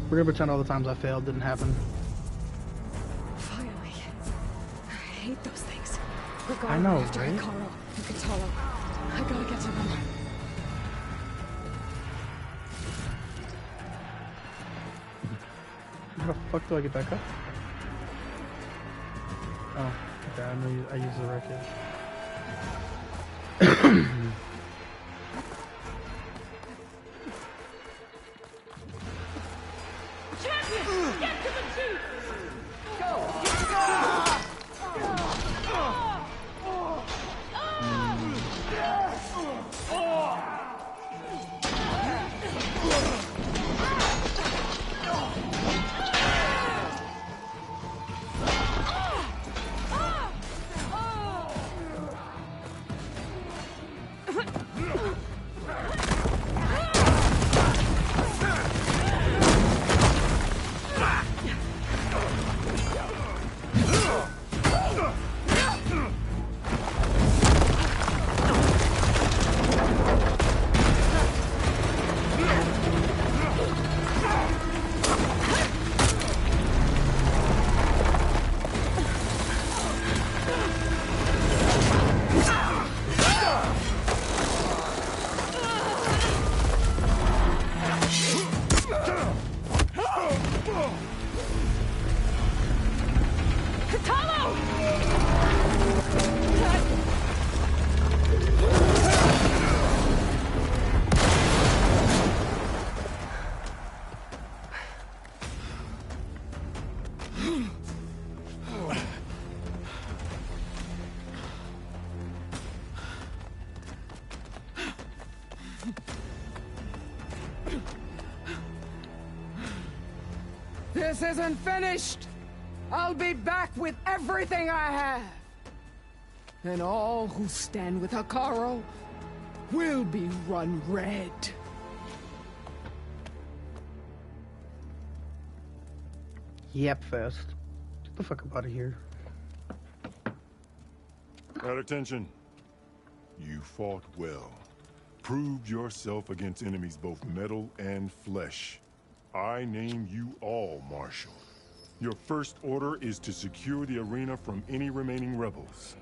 We're gonna pretend all the times I failed didn't happen. Finally. I hate those things. I know, after right? Carl and Katalo. I gotta get to them. How the fuck do I get back up? Oh, okay, I know I use the wreckage. Champion! Get to the chief! Go! This isn't finished! I'll be back with everything I have! And all who stand with Hekarro will be run red. Yep, fast. Get the fuck up out of here. At attention. You fought well. Proved yourself against enemies both metal and flesh. I name you all Marshal. Your first order is to secure the arena from any remaining rebels.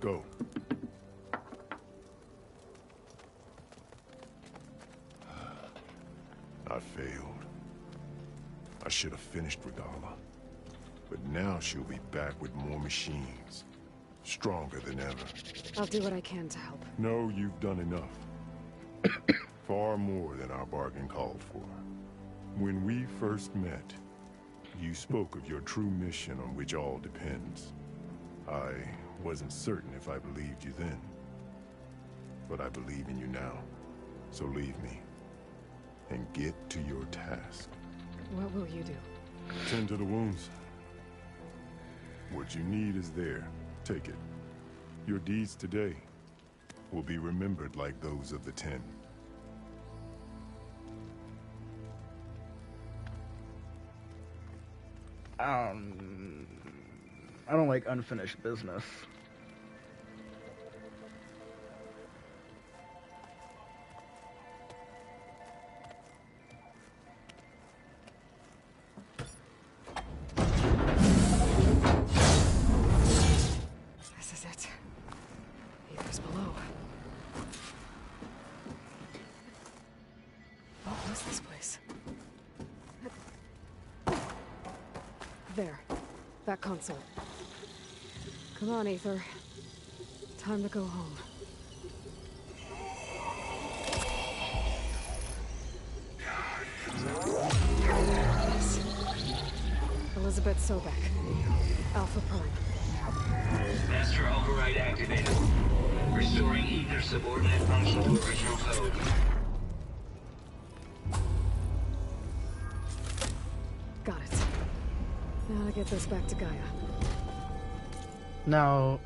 Go. I failed. I should have finished Regala. But now she'll be back with more machines. Stronger than ever. I'll do what I can to help. No, you've done enough. Far more than our bargain called for. When we first met, you spoke of your true mission on which all depends. I wasn't certain if I believed you then. But I believe in you now. So leave me. And get to your task. What will you do? Tend to the wounds. What you need is there. Take it. Your deeds today will be remembered like those of the 10. I don't like unfinished business. This is it. Ether's below. What was this place? There. That console. Come on, Ether. Time to go home. Yes. Elizabeth Sobek. Alpha Prime. Master override activated. Restoring Ether subordinate function to original code. Got it. Now to get this back to Gaia. Now,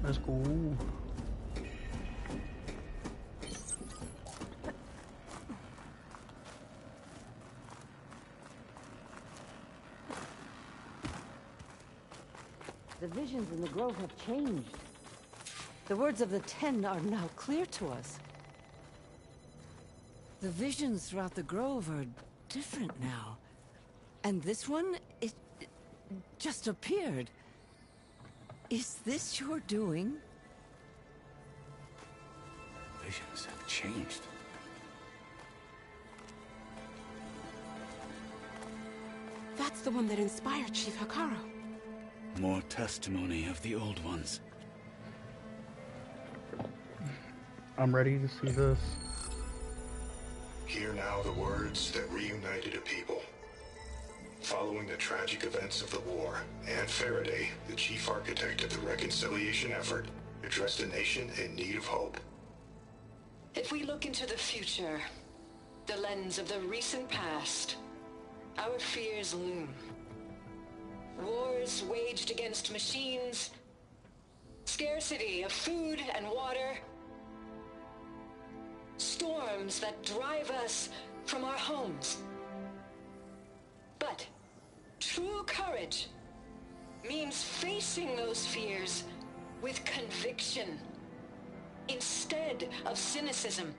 let's go. The visions in the grove have changed. The words of the Ten are now clear to us. The visions throughout the grove are different now. And this one, it just appeared. Is this your doing? Visions have changed. That's the one that inspired Chief Hikaru. More testimony of the old ones. I'm ready to see this. Hear now the words that reunited a people. Following the tragic events of the war, Anne Faraday, the chief architect of the reconciliation effort, addressed a nation in need of hope. If we look into the future, the lens of the recent past, our fears loom. Wars waged against machines, scarcity of food and water, storms that drive us from our homes. But true courage means facing those fears with conviction instead of cynicism.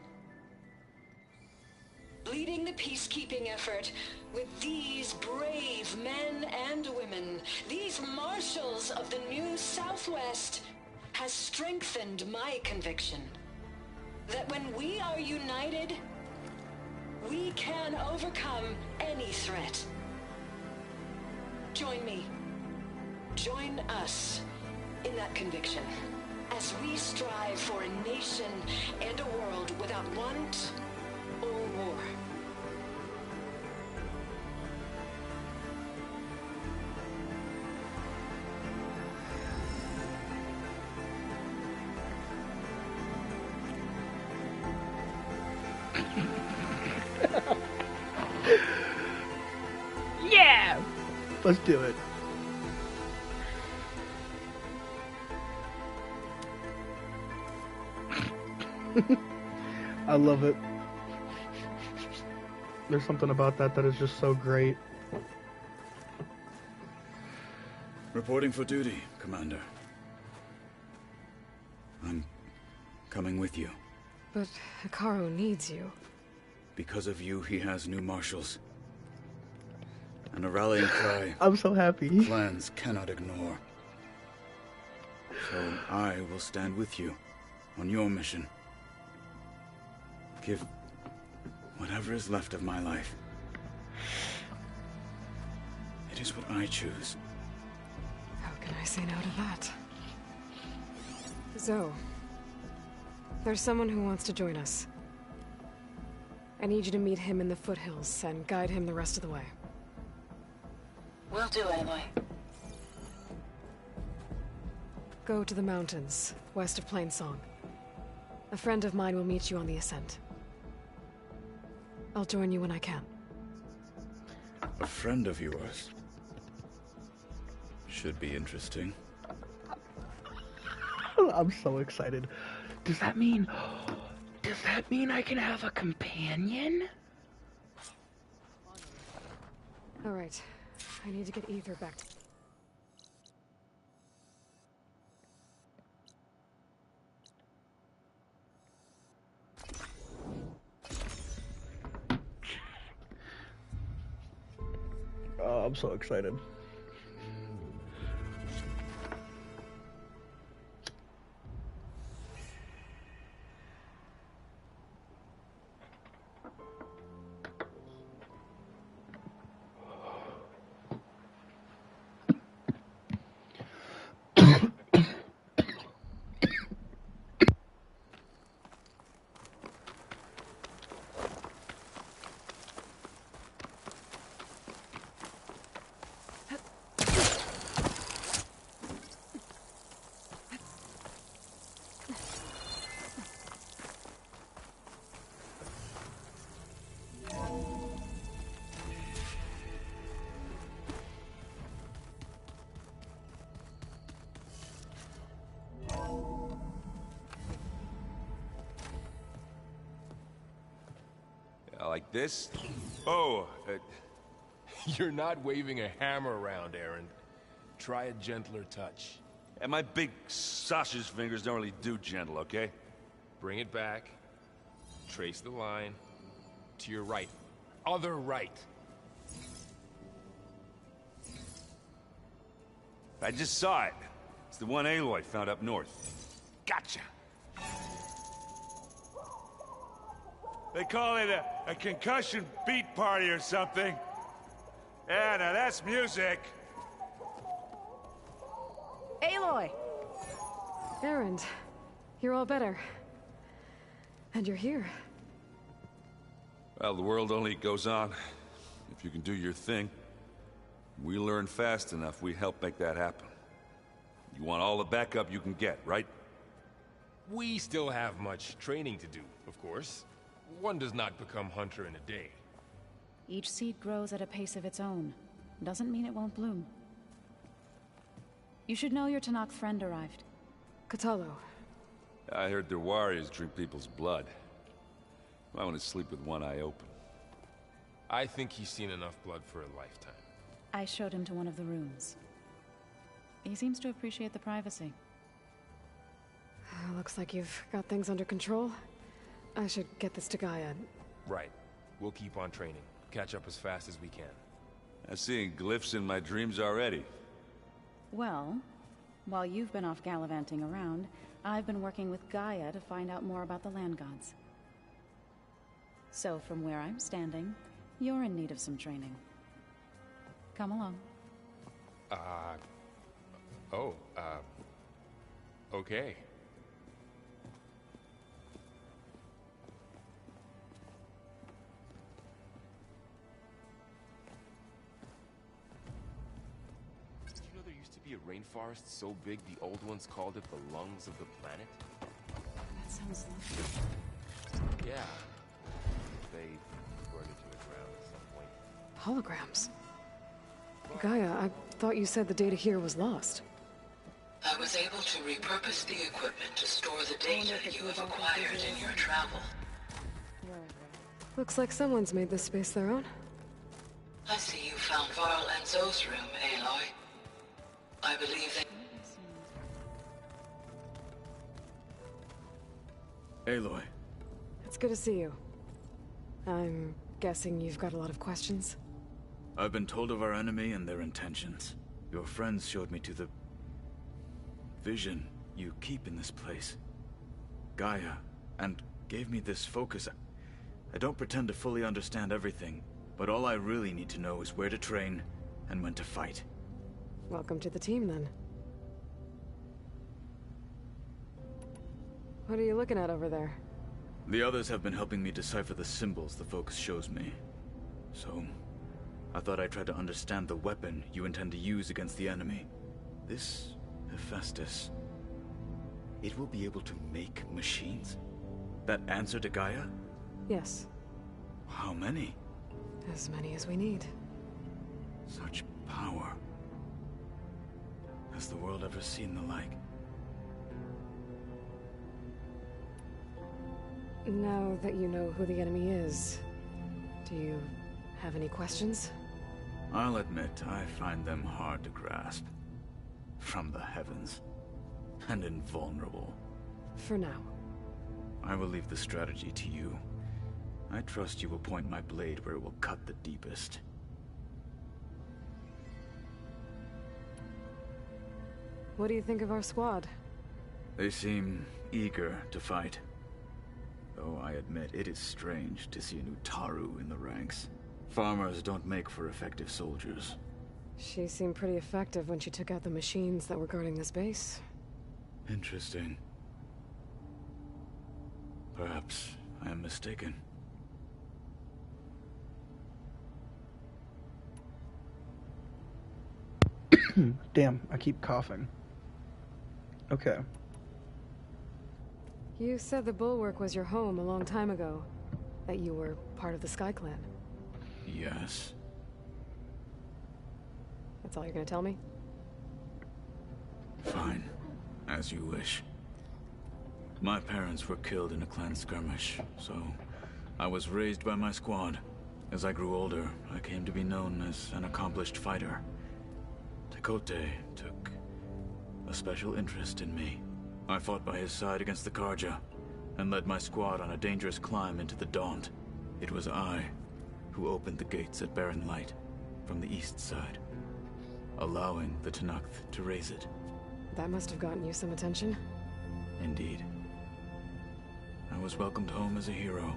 Leading the peacekeeping effort with these brave men and women, these marshals of the new Southwest, has strengthened my conviction that when we are united, we can overcome any threat. Join me. Join us in that conviction as we strive for a nation and a world without want or war. Yeah! Let's do it. I love it. There's something about that is just so great. Reporting for duty, Commander. I'm coming with you. But Hikaru needs you. Because of you, he has new marshals. And a rallying cry I'm so happy. Clans cannot ignore. So I will stand with you on your mission. Give whatever is left of my life. It is what I choose. How can I say no to that? Zoe, there's someone who wants to join us. I need you to meet him in the foothills and guide him the rest of the way. Will do, Aloy. Go to the mountains, west of Plainsong. A friend of mine will meet you on the ascent. I'll join you when I can. A friend of yours. Should be interesting. I'm so excited. Does that mean I can have a companion? All right. I need to get Ether back to... Oh, I'm so excited. Like this? Oh, you're not waving a hammer around, Aaron. Try a gentler touch. And my big sausage fingers don't really do gentle, okay? Bring it back. Trace the line. To your right. Other right. I just saw it. It's the one Aloy found up north. Gotcha! They call it a concussion beat party or something. Yeah, now that's music. Aloy! Erend, you're all better. And you're here. Well, the world only goes on if you can do your thing. We learn fast enough, we help make that happen. You want all the backup you can get, right? We still have much training to do, of course. One does not become hunter in a day. Each seed grows at a pace of its own. Doesn't mean it won't bloom. You should know your Tanakh friend arrived. Kotallo. I heard their warriors drink people's blood. I want to sleep with one eye open. I think he's seen enough blood for a lifetime. I showed him to one of the rooms. He seems to appreciate the privacy. Looks like you've got things under control. I should get this to Gaia. Right. We'll keep on training. Catch up as fast as we can. I'm seeing glyphs in my dreams already. Well, while you've been off gallivanting around, I've been working with Gaia to find out more about the land gods. So from where I'm standing, you're in need of some training. Come along. Okay. Did you know there used to be a rainforest so big the old ones called it the lungs of the planet? That sounds lovely. Yeah. They burned it to the ground at some point. Holograms. Gaia, I thought you said the data here was lost. I was able to repurpose the equipment to store the data you have acquired in your travel. Looks like someone's made this space their own. I see you found Varl and Zoe's room, Aloy. I believe they... Aloy. It's good to see you. I'm guessing you've got a lot of questions? I've been told of our enemy and their intentions. Your friends showed me to the vision you keep in this place, Gaia, and gave me this focus. I don't pretend to fully understand everything, but all I really need to know is where to train and when to fight. Welcome to the team, then. What are you looking at over there? The others have been helping me decipher the symbols the focus shows me. So, I thought I'd try to understand the weapon you intend to use against the enemy. This Hephaestus, it will be able to make machines? That answer to Gaia? Yes. How many? As many as we need. Such power. Has the world ever seen the like? Now that you know who the enemy is, do you have any questions? I'll admit, I find them hard to grasp. From the heavens. And invulnerable. For now. I will leave the strategy to you. I trust you will point my blade where it will cut the deepest. What do you think of our squad? They seem eager to fight. Though I admit it is strange to see a new Taru in the ranks. Farmers don't make for effective soldiers. She seemed pretty effective when she took out the machines that were guarding this base. Interesting. Perhaps I am mistaken. Damn, I keep coughing. Okay. You said the Bulwark was your home a long time ago. That you were part of the Sky Clan. Yes. That's all you're gonna tell me? Fine. As you wish. My parents were killed in a clan skirmish, so I was raised by my squad. As I grew older, I came to be known as an accomplished fighter. Tekote took a special interest in me. I fought by his side against the Karja, and led my squad on a dangerous climb into the Daunt. It was I who opened the gates at Barren Light from the east side, allowing the Tenakth to raise it. That must have gotten you some attention. Indeed. I was welcomed home as a hero,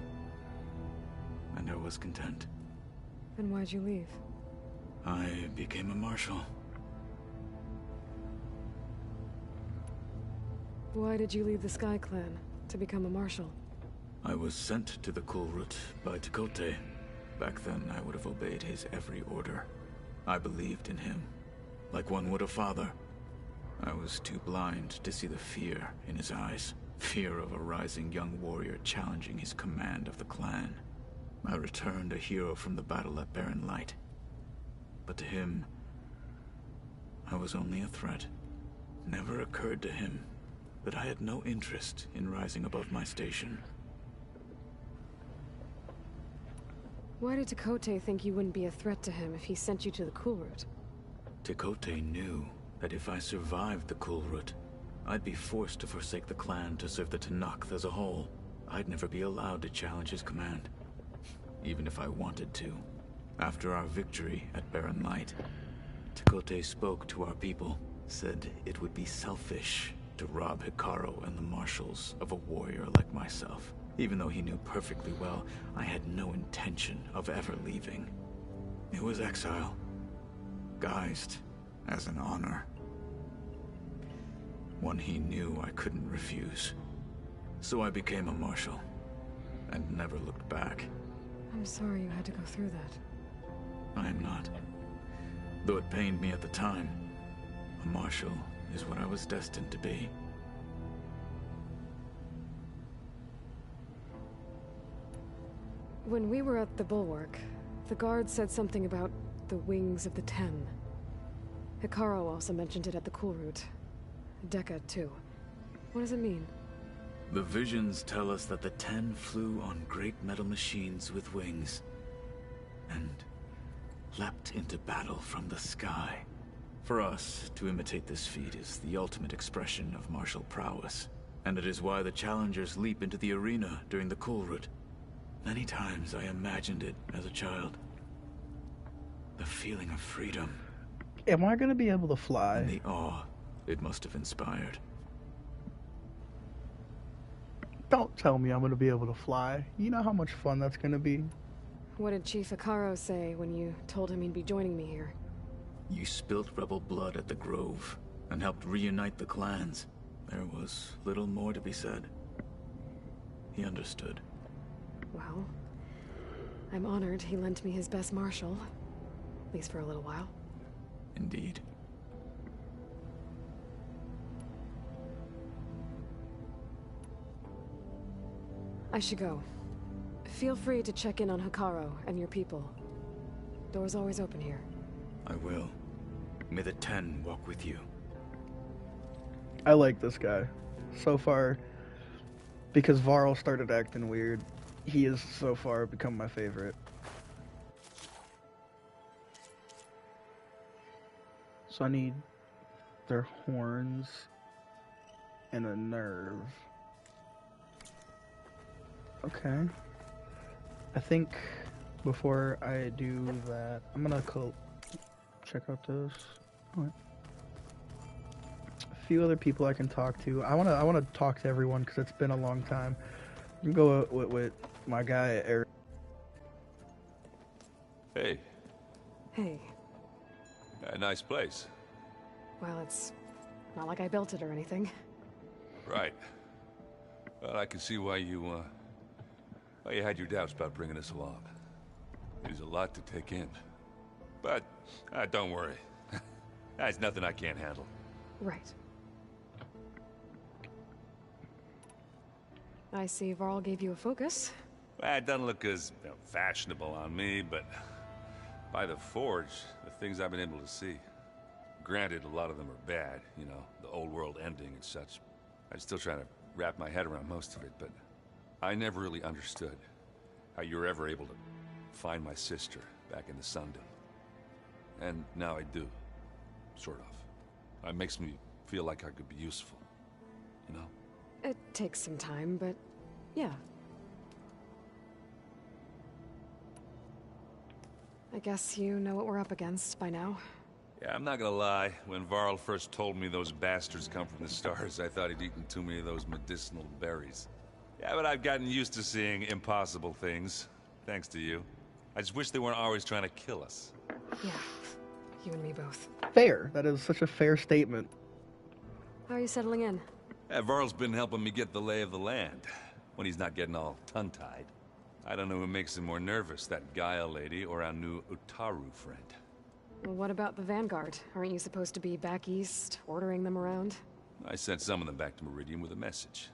and I was content. Then why'd you leave? I became a marshal. Why did you leave the Sky Clan to become a marshal? I was sent to the Kulrut by Tekote. Back then, I would have obeyed his every order. I believed in him, like one would a father. I was too blind to see the fear in his eyes. Fear of a rising young warrior challenging his command of the clan. I returned a hero from the battle at Barren Light. But to him, I was only a threat. Never occurred to him that I had no interest in rising above my station. Why did Tekote think you wouldn't be a threat to him if he sent you to the Kulrut? Tekote knew that if I survived the Kulrut, I'd be forced to forsake the clan to serve the Tenakth as a whole. I'd never be allowed to challenge his command, even if I wanted to. After our victory at Barren Light, Tekote spoke to our people, said it would be selfish to rob Hikaru and the marshals of a warrior like myself. Even though he knew perfectly well I had no intention of ever leaving. It was exile, guised as an honor. One he knew I couldn't refuse. So I became a marshal, and never looked back. I'm sorry you had to go through that. I am not. Though it pained me at the time, a marshal is what I was destined to be. When we were at the Bulwark, the guard said something about the Wings of the Ten. Hikaru also mentioned it at the Kulrut. Dekka, too. What does it mean? The visions tell us that the Ten flew on great metal machines with wings, and leapt into battle from the sky. For us, to imitate this feat is the ultimate expression of martial prowess, and it is why the challengers leap into the arena during the Kulrut. Many times I imagined it as a child. The feeling of freedom. Am I gonna be able to fly? And the awe it must have inspired. Don't tell me I'm gonna be able to fly. You know how much fun that's gonna be? What did Chief Hikaru say when you told him he'd be joining me here? You spilt rebel blood at the Grove, and helped reunite the clans. There was little more to be said. He understood. Well, I'm honored he lent me his best marshal. At least for a little while. Indeed. I should go. Feel free to check in on Hikaru and your people. Door's always open here. I will. May the Ten walk with you. I like this guy. So far, because Varl started acting weird, he has so far become my favorite. So I need their horns and a nerve. Okay. I think before I do that, I'm gonna check out this. Alright. A few other people I can talk to. I wanna talk to everyone because it's been a long time. You can go with my guy Eric. Hey. Hey. A nice place. Well, it's not like I built it or anything. Right. Well, I can see why you had your doubts about bringing us along. There's a lot to take in. But, don't worry. That's nothing I can't handle. Right. I see Varl gave you a focus. Well, it doesn't look as fashionable on me, but by the Forge, the things I've been able to see. Granted, a lot of them are bad, you know, the old world ending and such. I'm still trying to wrap my head around most of it, but I never really understood how you were ever able to find my sister back in the Sundom. And now I do. sort of. It makes me feel like I could be useful, you know? It takes some time, but yeah. I guess you know what we're up against by now. Yeah, I'm not gonna lie. When Varl first told me those bastards come from the stars, I thought he'd eaten too many of those medicinal berries. Yeah, but I've gotten used to seeing impossible things, thanks to you. I just wish they weren't always trying to kill us. Yeah, you and me both. Fair. That is such a fair statement. How are you settling in? Yeah, Varl's been helping me get the lay of the land, when he's not getting all tongue-tied. I don't know who makes him more nervous, that Gaia lady or our new Utaru friend. Well, what about the Vanguard? Aren't you supposed to be back east, ordering them around? I sent some of them back to Meridian with a message.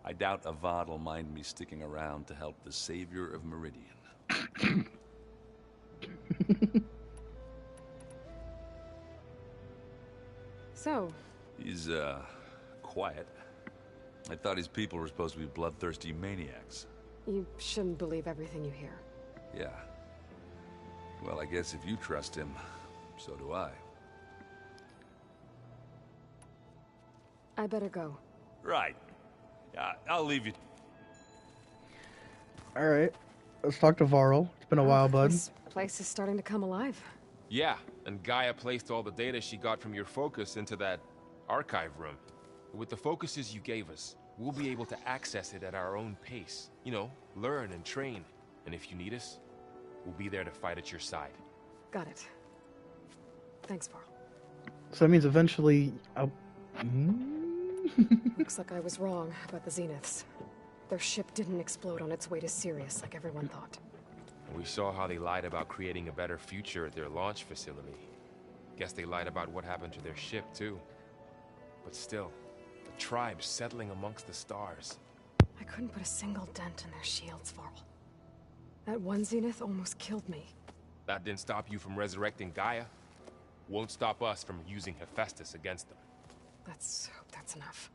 I doubt Avad will mind me sticking around to help the savior of Meridian. So? He's, quiet. I thought his people were supposed to be bloodthirsty maniacs. You shouldn't believe everything you hear. Yeah. Well, I guess if you trust him, so do I. I better go. Right. Yeah, I'll leave you. Alright. Let's talk to Varl. It's been a while, bud. This place is starting to come alive. Yeah, and Gaia placed all the data she got from your focus into that archive room. With the focuses you gave us, we'll be able to access it at our own pace. You know, learn and train. And if you need us, we'll be there to fight at your side. Got it. Thanks, Varl. So that means eventually... Looks like I was wrong about the Zeniths. Their ship didn't explode on its way to Sirius like everyone thought. We saw how they lied about creating a better future at their launch facility. Guess they lied about what happened to their ship, too. But still, the tribe's settling amongst the stars. I couldn't put a single dent in their shields, Varl. That one Zenith almost killed me. That didn't stop you from resurrecting Gaia. Won't stop us from using Hephaestus against them. Let's hope that's enough.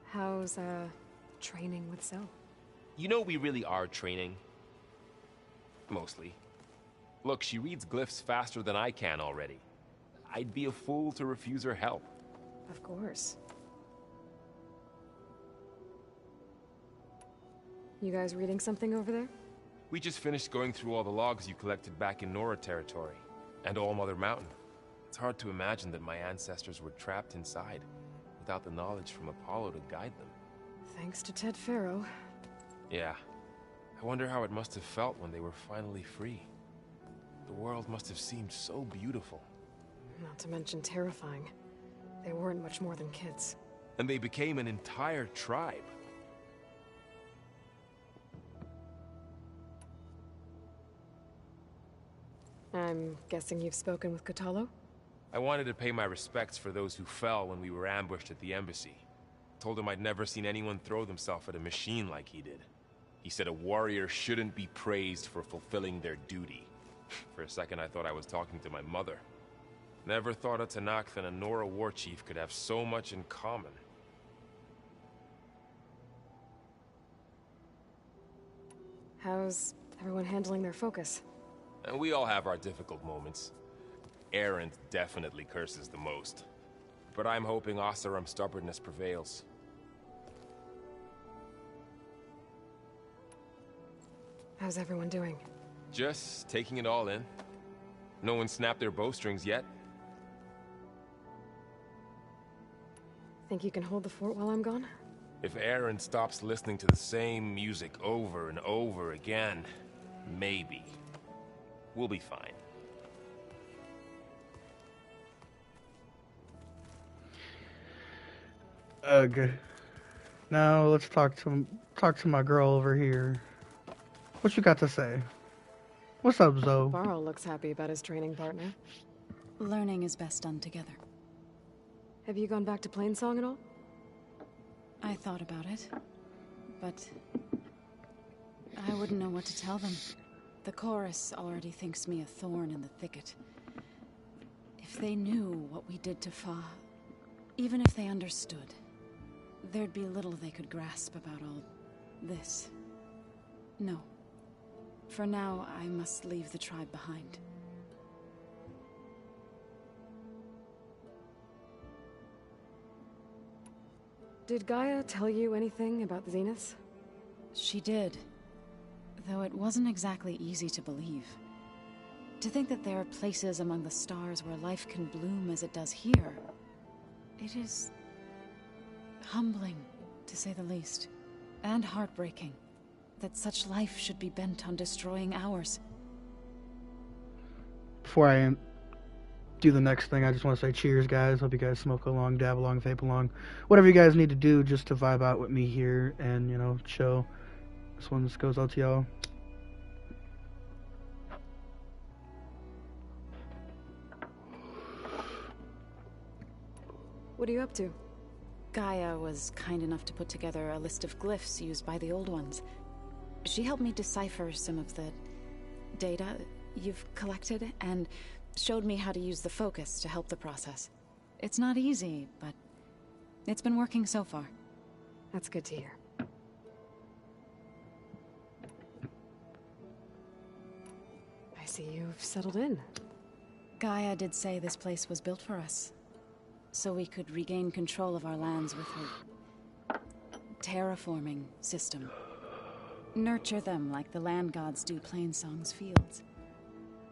How's, training with Zoe? You know we really are training. Mostly. Look, she reads glyphs faster than I can already. I'd be a fool to refuse her help. Of course. You guys reading something over there? We just finished going through all the logs you collected back in Nora territory, and All Mother Mountain. It's hard to imagine that my ancestors were trapped inside, without the knowledge from Apollo to guide them. Thanks to Ted Faro. Yeah. I wonder how it must have felt when they were finally free. The world must have seemed so beautiful. Not to mention terrifying. They weren't much more than kids. And they became an entire tribe. I'm guessing you've spoken with Kotallo? I wanted to pay my respects for those who fell when we were ambushed at the embassy. Told him I'd never seen anyone throw themselves at a machine like he did. He said a warrior shouldn't be praised for fulfilling their duty. For a second I thought I was talking to my mother. Never thought a Tenakth and a Nora war chief could have so much in common. How's everyone handling their focus? And we all have our difficult moments. Erend definitely curses the most. But I'm hoping Oseram's stubbornness prevails. How's everyone doing? Just taking it all in. No one snapped their bowstrings yet. Think you can hold the fort while I'm gone? If Erend stops listening to the same music over and over again, maybe. We'll be fine. Ugh. Now let's talk to my girl over here. What you got to say? What's up, Zoe? Varl looks happy about his training partner. Learning is best done together. Have you gone back to Plainsong at all? I thought about it, but I wouldn't know what to tell them. The chorus already thinks me a thorn in the thicket. If they knew what we did to Fa, even if they understood, there'd be little they could grasp about all this. No. For now, I must leave the tribe behind. Did Gaia tell you anything about the Zeniths? She did. Though it wasn't exactly easy to believe. To think that there are places among the stars where life can bloom as it does here. It is humbling, to say the least. And heartbreaking. That such life should be bent on destroying ours. Before I do the next thing, I just want to say cheers, guys. Hope you guys smoke along, dab along, vape along. Whatever you guys need to do just to vibe out with me here and, you know, chill. This one just goes out to y'all. What are you up to? Gaia was kind enough to put together a list of glyphs used by the Old Ones. She helped me decipher some of the data you've collected, and showed me how to use the focus to help the process. It's not easy, but it's been working so far. That's good to hear. I see you've settled in. Gaia did say this place was built for us, so we could regain control of our lands with her terraforming system. Nurture them like the land gods do Plainsong's fields.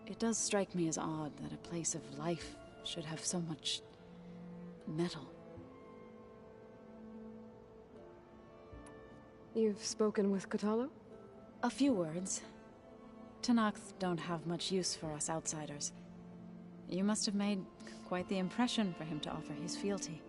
It does strike me as odd that a place of life should have so much metal. You've spoken with Kotallo? A few words. Tenakth don't have much use for us outsiders. You must have made quite the impression for him to offer his fealty.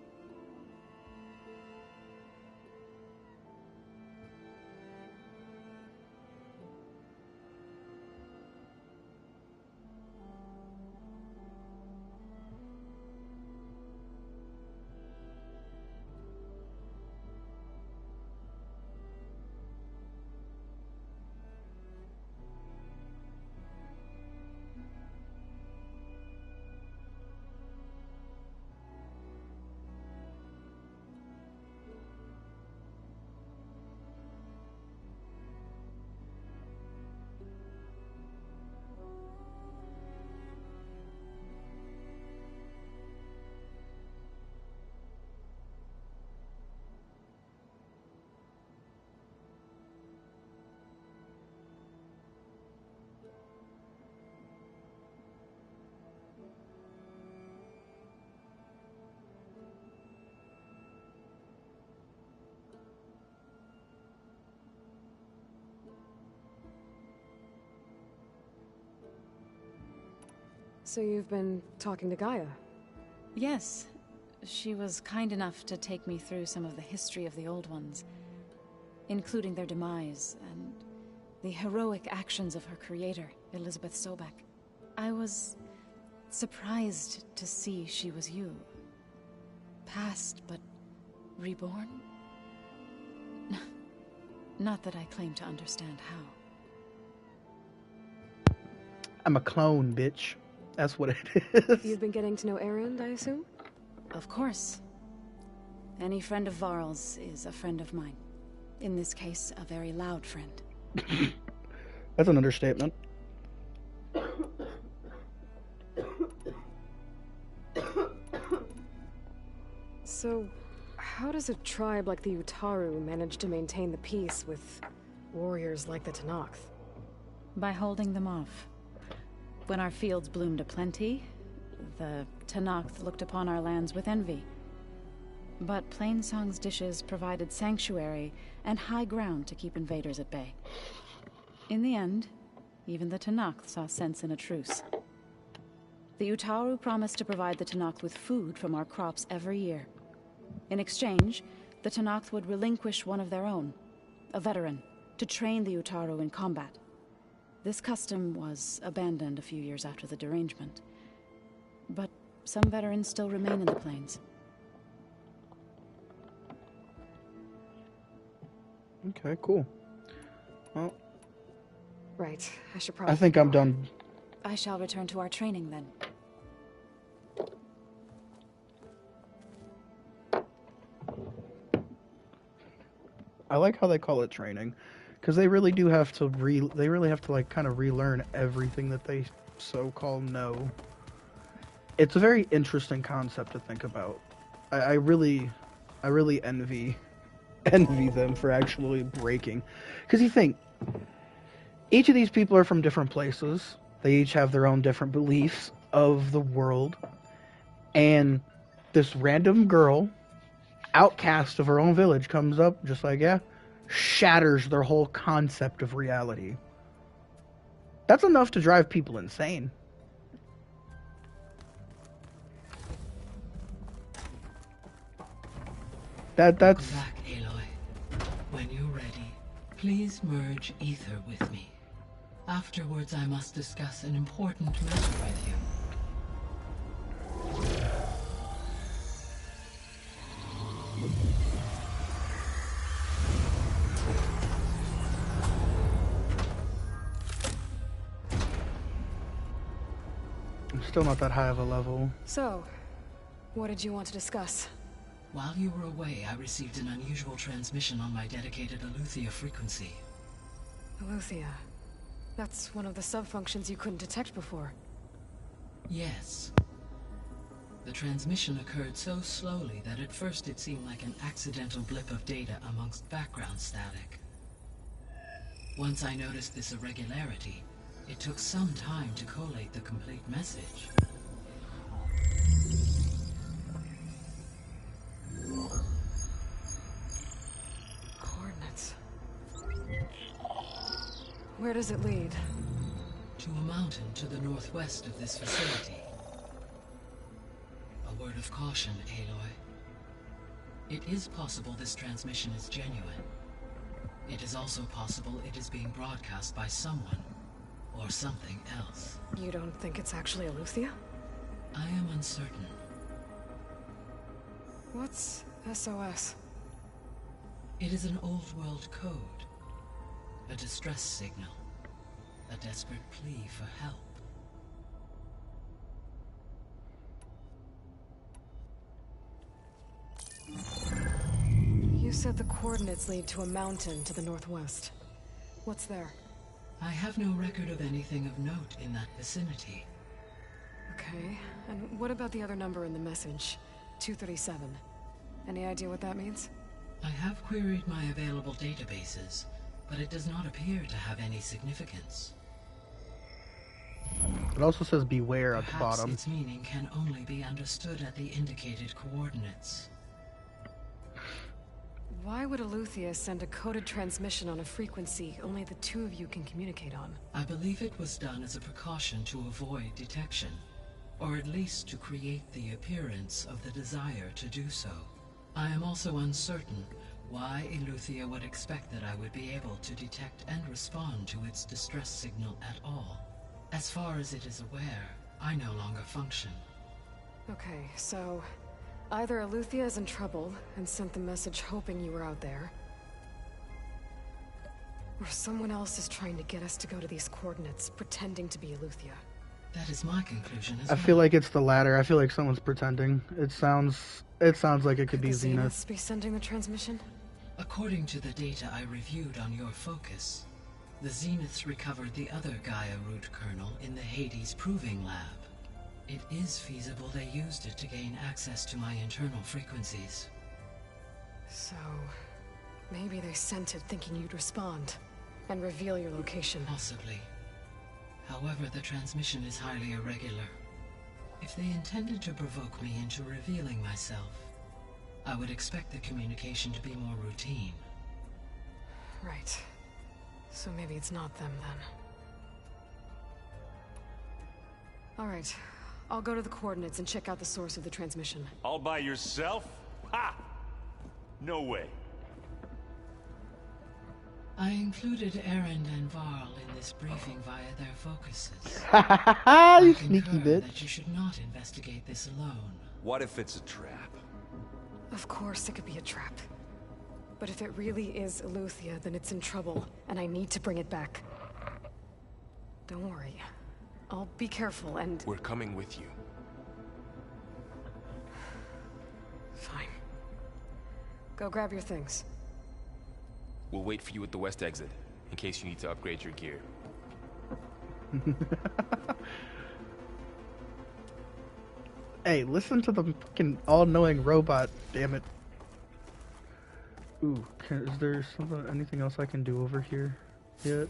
So you've been talking to Gaia? Yes. She was kind enough to take me through some of the history of the Old Ones, including their demise and the heroic actions of her creator, Elizabeth Sobek. I was surprised to see she was you. Past, but reborn? Not that I claim to understand how. I'm a clone, bitch. That's what it is. You've been getting to know Erend, I assume? Of course. Any friend of Varl's is a friend of mine. In this case, a very loud friend. That's an understatement. So, how does a tribe like the Utaru manage to maintain the peace with warriors like the Tenakth? By holding them off. When our fields bloomed aplenty, the Tenakth looked upon our lands with envy. But Plainsong's dishes provided sanctuary and high ground to keep invaders at bay. In the end, even the Tenakth saw sense in a truce. The Utaru promised to provide the Tenakth with food from our crops every year. In exchange, the Tenakth would relinquish one of their own, a veteran, to train the Utaru in combat. This custom was abandoned a few years after the derangement. But some veterans still remain in the plains. Okay, cool. Well, right. I should probably. I think I'm done. I shall return to our training then. I like how they call it training, because they really do have to they really have to like kind of relearn everything that they so-called know. It's a very interesting concept to think about. I really envy them for actually breaking, because you think each of these people are from different places. They each have their own different beliefs of the world, and this random girl, outcast of her own village, comes up just like, yeah, shatters their whole concept of reality. That's enough to drive people insane. That's... Go back, Aloy. When you're ready, please merge ether with me. Afterwards, I must discuss an important matter with you. I'm still not that high of a level. So, what did you want to discuss? While you were away, I received an unusual transmission on my dedicated Aletheia frequency. Aletheia. That's one of the sub-functions you couldn't detect before. Yes. The transmission occurred so slowly that at first it seemed like an accidental blip of data amongst background static. Once I noticed this irregularity, it took some time to collate the complete message. Coordinates. Where does it lead? To a mountain to the northwest of this facility. A word of caution, Aloy. It is possible this transmission is genuine. It is also possible it is being broadcast by someone, or something else. You don't think it's actually Aletheia? I am uncertain. What's SOS? It is an old world code. A distress signal. A desperate plea for help. You said the coordinates lead to a mountain to the northwest. What's there? I have no record of anything of note in that vicinity. Okay, and what about the other number in the message? 237. Any idea what that means? I have queried my available databases, but it does not appear to have any significance. It also says beware at the Perhaps bottom. its meaning can only be understood at the indicated coordinates. Why would Aletheia send a coded transmission on a frequency only the two of you can communicate on? I believe it was done as a precaution to avoid detection, or at least to create the appearance of the desire to do so. I am also uncertain why Aletheia would expect that I would be able to detect and respond to its distress signal at all. As far as it is aware, I no longer function. Okay, so either Aletheia is in trouble and sent the message hoping you were out there, or someone else is trying to get us to go to these coordinates, pretending to be Aletheia. That is my conclusion as I well. feel like it's the latter. I feel like someone's pretending. It sounds like it could be the Zenith. Zeniths be sending the transmission? According to the data I reviewed on your focus, the Zeniths recovered the other Gaia root kernel in the Hades Proving Lab. It is feasible they used it to gain access to my internal frequencies. So, maybe they sent it thinking you'd respond and reveal your location. Possibly. However, the transmission is highly irregular. If they intended to provoke me into revealing myself, I would expect the communication to be more routine. Right. So maybe it's not them then. All right. I'll go to the coordinates and check out the source of the transmission. All by yourself? Ha! No way. I included Erend and Varl in this briefing via their focuses. You sneaky bitch. That you should not investigate this alone. What if it's a trap? Of course it could be a trap. But if it really is Aletheia, then it's in trouble, and I need to bring it back. Don't worry. I'll be careful and... We're coming with you. Fine. Go grab your things. We'll wait for you at the west exit. in case you need to upgrade your gear. Hey, listen to the fucking all-knowing robot, damn it. Ooh, is there anything else I can do over here yet?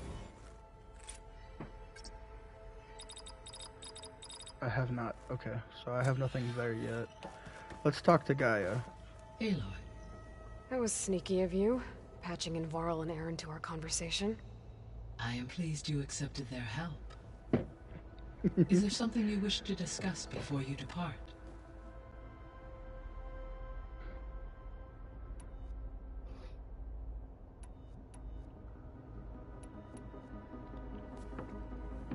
I have not. Okay, so I have nothing there yet. Let's talk to Gaia. Aloy. That was sneaky of you, patching in Varl and Aaron to our conversation. I am pleased you accepted their help. Is there something you wish to discuss before you depart?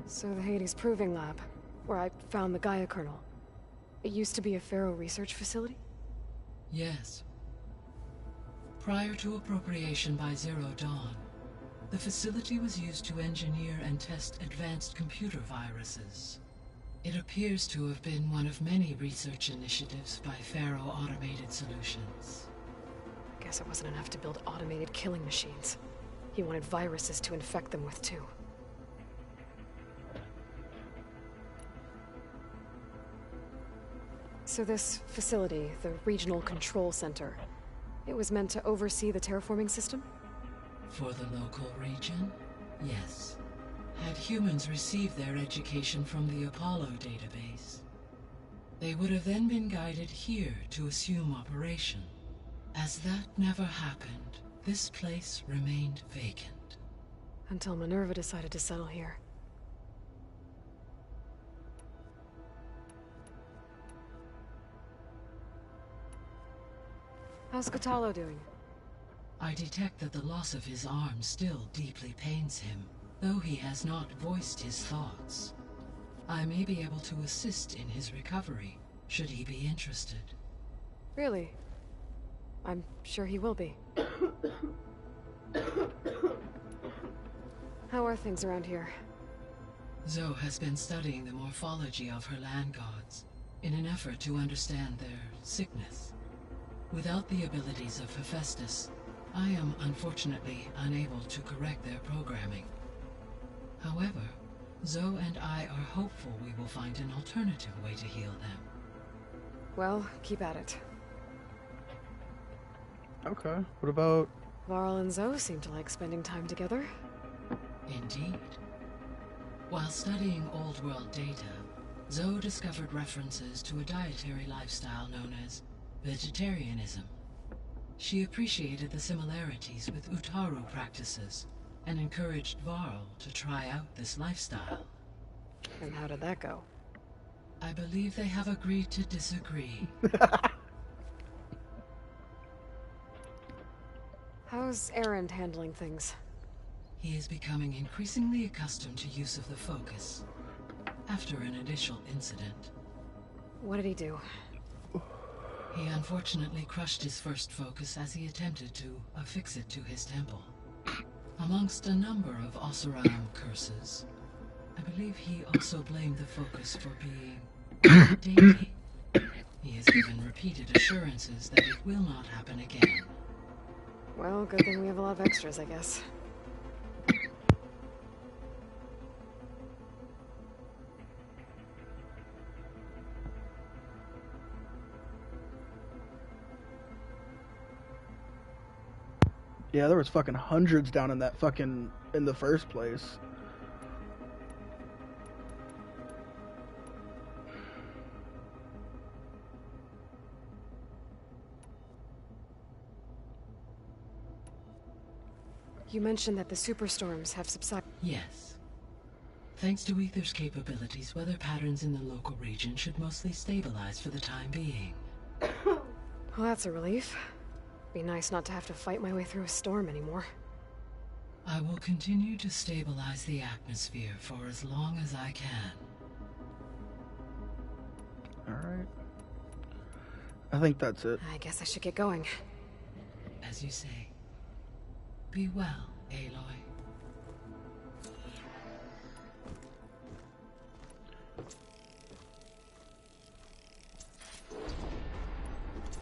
So the Hades Proving Lab, where I found the Gaia kernel. It used to be a Pharaoh research facility? Yes. Prior to appropriation by Zero Dawn, the facility was used to engineer and test advanced computer viruses. It appears to have been one of many research initiatives by Pharaoh Automated Solutions. Guess it wasn't enough to build automated killing machines. He wanted viruses to infect them with too. So this facility, the Regional Control Center, it was meant to oversee the terraforming system? For the local region, yes. Had humans received their education from the Apollo database, they would have then been guided here to assume operation. As that never happened, this place remained vacant. Until Minerva decided to settle here. How's Kotallo doing? I detect that the loss of his arm still deeply pains him, though he has not voiced his thoughts. I may be able to assist in his recovery, should he be interested. Really? I'm sure he will be. How are things around here? Zoe has been studying the morphology of her land gods, in an effort to understand their sickness. Without the abilities of Hephaestus, I am unfortunately unable to correct their programming. However, Zoe and I are hopeful we will find an alternative way to heal them. Well, keep at it. Okay, what about... Varl and Zoe seem to like spending time together. Indeed. While studying old world data, Zoe discovered references to a dietary lifestyle known as vegetarianism. She appreciated the similarities with Utaru practices and encouraged Varl to try out this lifestyle. And how did that go? I believe they have agreed to disagree. How's Aaron handling things? He is becoming increasingly accustomed to use of the focus, after an initial incident. What did he do? He unfortunately crushed his first focus as he attempted to affix it to his temple. Amongst a number of Oseram curses, I believe he also blamed the focus for being dainty. He has given repeated assurances that it will not happen again. Well, good thing we have a lot of extras, I guess. Yeah, there was fucking hundreds down in that fucking... in the first place. You mentioned that the superstorms have subsided. Yes. Thanks to Aether's capabilities, weather patterns in the local region should mostly stabilize for the time being. Well, that's a relief. Be nice not to have to fight my way through a storm anymore. I will continue to stabilize the atmosphere for as long as I can. Alright. I think that's it. I guess I should get going. As you say. Be well, Aloy.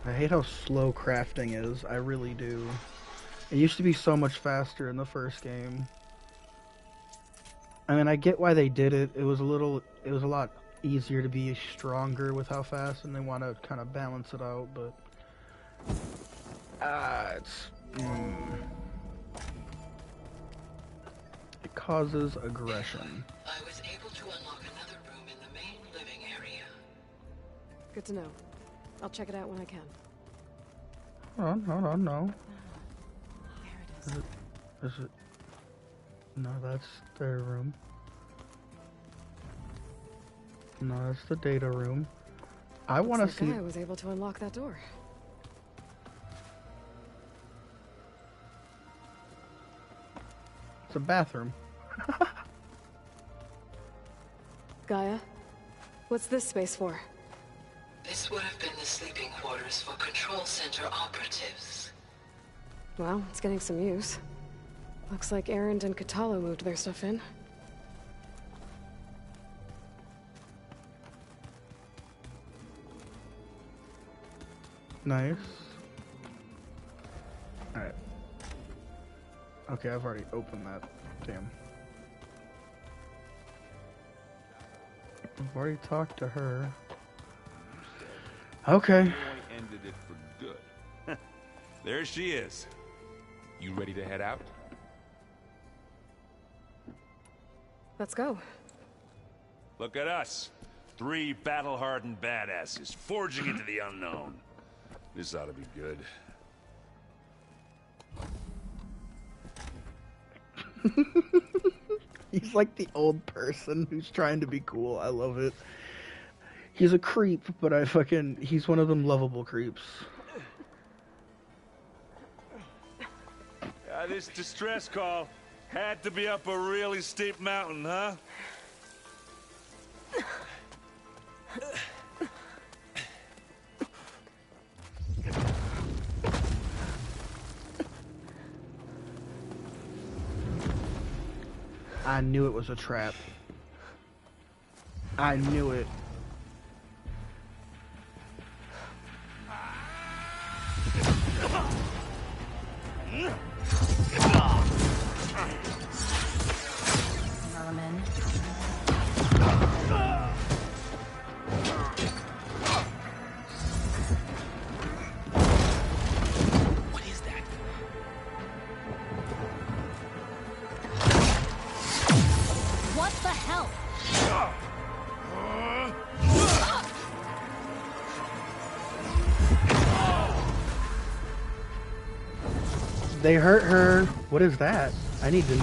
I hate how slow crafting is. I really do. It used to be so much faster in the first game. I mean, I get why they did it. It was a lot easier to be stronger with how fast, and they want to kind of balance it out, but it causes aggression. I was able to unlock another room in the main living area. Good to know. I'll check it out when I can. Hold on, no. There it is. Is it? No, that's their room. No, that's the data room. I want to Looks see. like Gaia was able to unlock that door. It's a bathroom. Gaia, what's this space for? This would have been the sleeping quarters for Control Center operatives. Well, it's getting some use. Looks like Erend and Katalo moved their stuff in. Nice. Alright. Okay, I've already opened that. Damn. I've already talked to her. Okay. Ended it for good. There she is. You ready to head out? Let's go. Look at us. 3 battle-hardened badasses forging into the unknown. This ought to be good. He's like the old person who's trying to be cool. I love it. He's a creep, but he's one of them lovable creeps. This distress call had to be up a really steep mountain, huh? I knew it was a trap. I knew it. Merman. What is that? What the hell? They hurt her. What is that? I need to...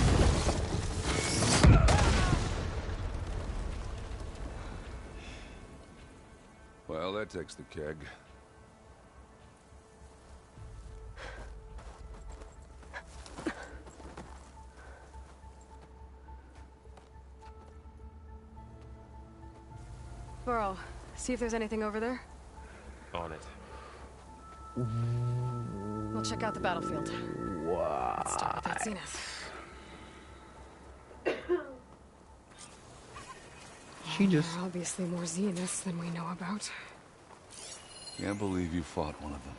Well, that takes the keg. Burrow, see if there's anything over there. On it. We'll check out the battlefield. Why? Let's start with that zenith. She just... There are obviously more zeniths than we know about. Can't believe you fought one of them.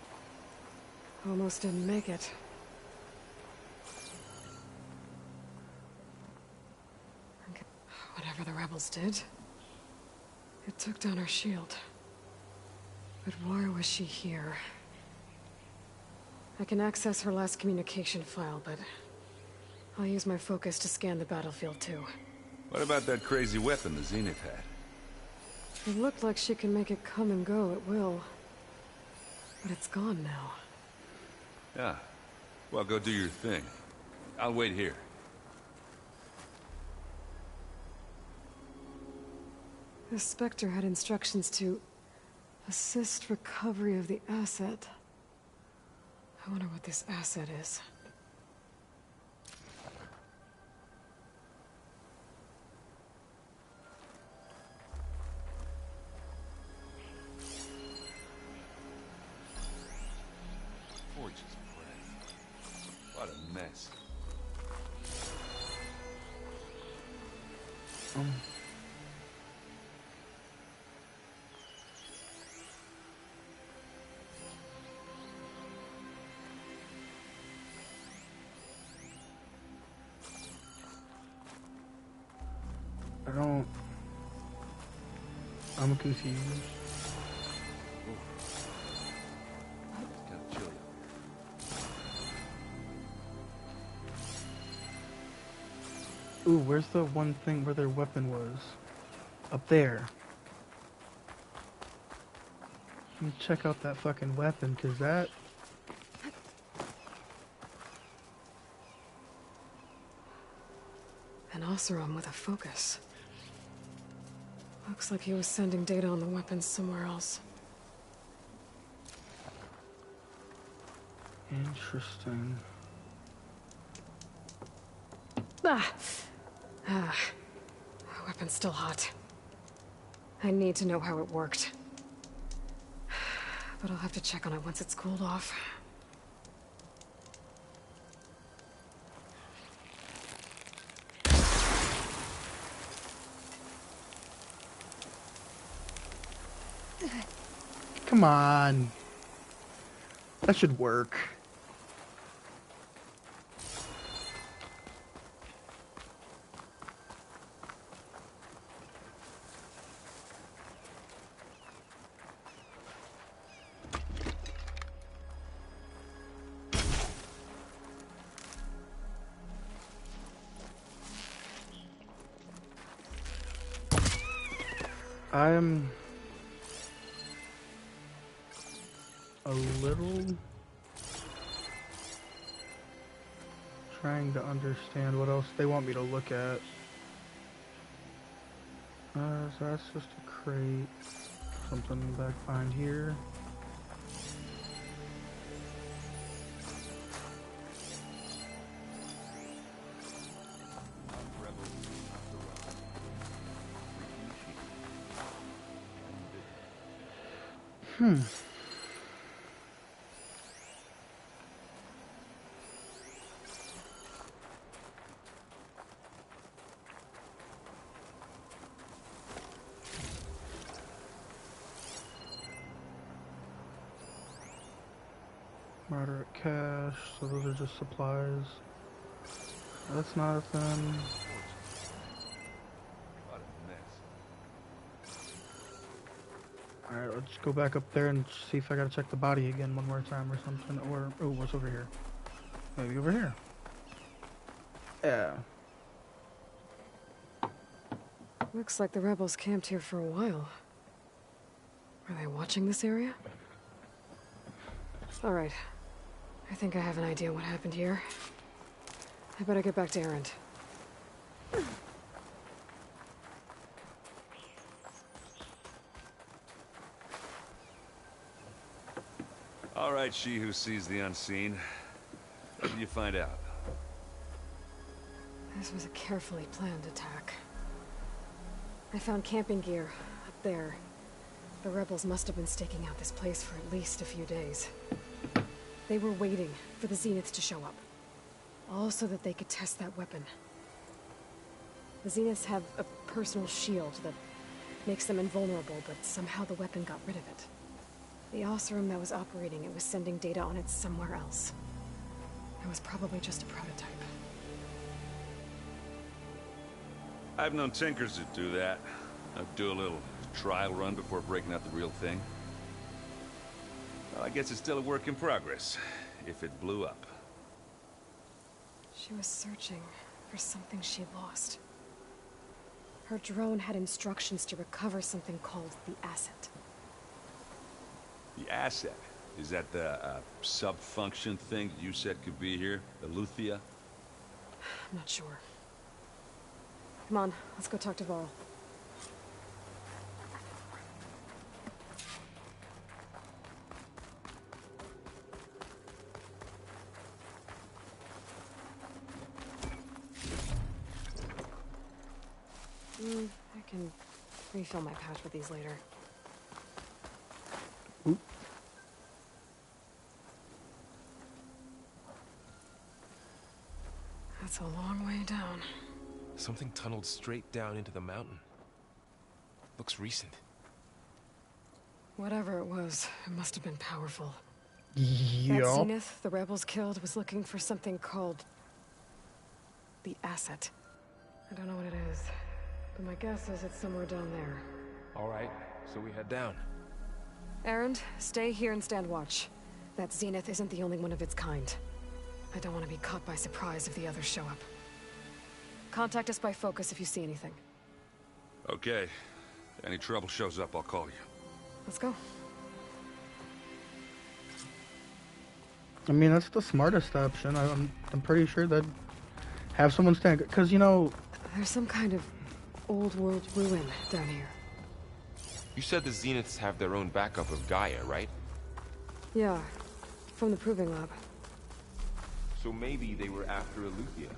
Almost didn't make it. Whatever the rebels did, it took down our shield. But why was she here? I can access her last communication file, but I'll use my focus to scan the battlefield too. What about that crazy weapon the Zenith had? It looked like she can make it come and go at will. But it's gone now. Yeah. Well, go do your thing. I'll wait here. The Spectre had instructions to assist recovery of the asset. I wonder what this asset is. Forge's breath. What a mess. I'm confused. Kinda chilly. Ooh, where's the one thing where their weapon was? Up there. Let me check out that fucking weapon, cause that... An Oseram with a focus. Looks like he was sending data on the weapons somewhere else. Interesting. Ah! Ah. The weapon's still hot. I need to know how it worked. But I'll have to check on it once it's cooled off. Come on. That should work. I'm a little trying to understand what else they want me to look at. So that's just a crate. Something back behind here. Moderate cash, so those are just supplies. That's not a thing. What a mess. Alright, let's go back up there and see if I gotta check the body again one more time or something. Or, oh, what's over here? Maybe over here. Yeah. Looks like the rebels camped here for a while. Are they watching this area? Alright. I think I have an idea what happened here. I better get back to Erend. All right, she who sees the unseen. What did you find out? This was a carefully planned attack. I found camping gear up there. The rebels must have been staking out this place for at least a few days. They were waiting for the Zeniths to show up. All so that they could test that weapon. The Zeniths have a personal shield that makes them invulnerable, but somehow the weapon got rid of it. The Oseram that was operating it was sending data on it somewhere else. It was probably just a prototype. I've known tinkers that do that. I'd do a little trial run before breaking out the real thing. Well, I guess it's still a work in progress, if it blew up. She was searching for something she lost. Her drone had instructions to recover something called the asset. The asset? Is that the sub-function thing you said could be here? Eleuthia? I'm not sure. Come on, let's go talk to Varl. I can refill my patch with these later. Oop. That's a long way down. Something tunneled straight down into the mountain. Looks recent. Whatever it was, it must have been powerful. Yup. That Zenith the rebels killed was looking for something called the asset. I don't know what it is, But my guess is it's somewhere down there. All right, so we head down. Erend, stay here and stand watch. That Zenith isn't the only one of its kind. I don't want to be caught by surprise if the others show up. Contact us by focus if you see anything. Okay. If any trouble shows up, I'll call you. Let's go. I mean, that's the smartest option. I'm pretty sure that have someone stand, because you know. There's some kind of old world ruin down here. You said the Zeniths have their own backup of Gaia, right? Yeah, from the Proving Lab. So maybe they were after Eleuthia.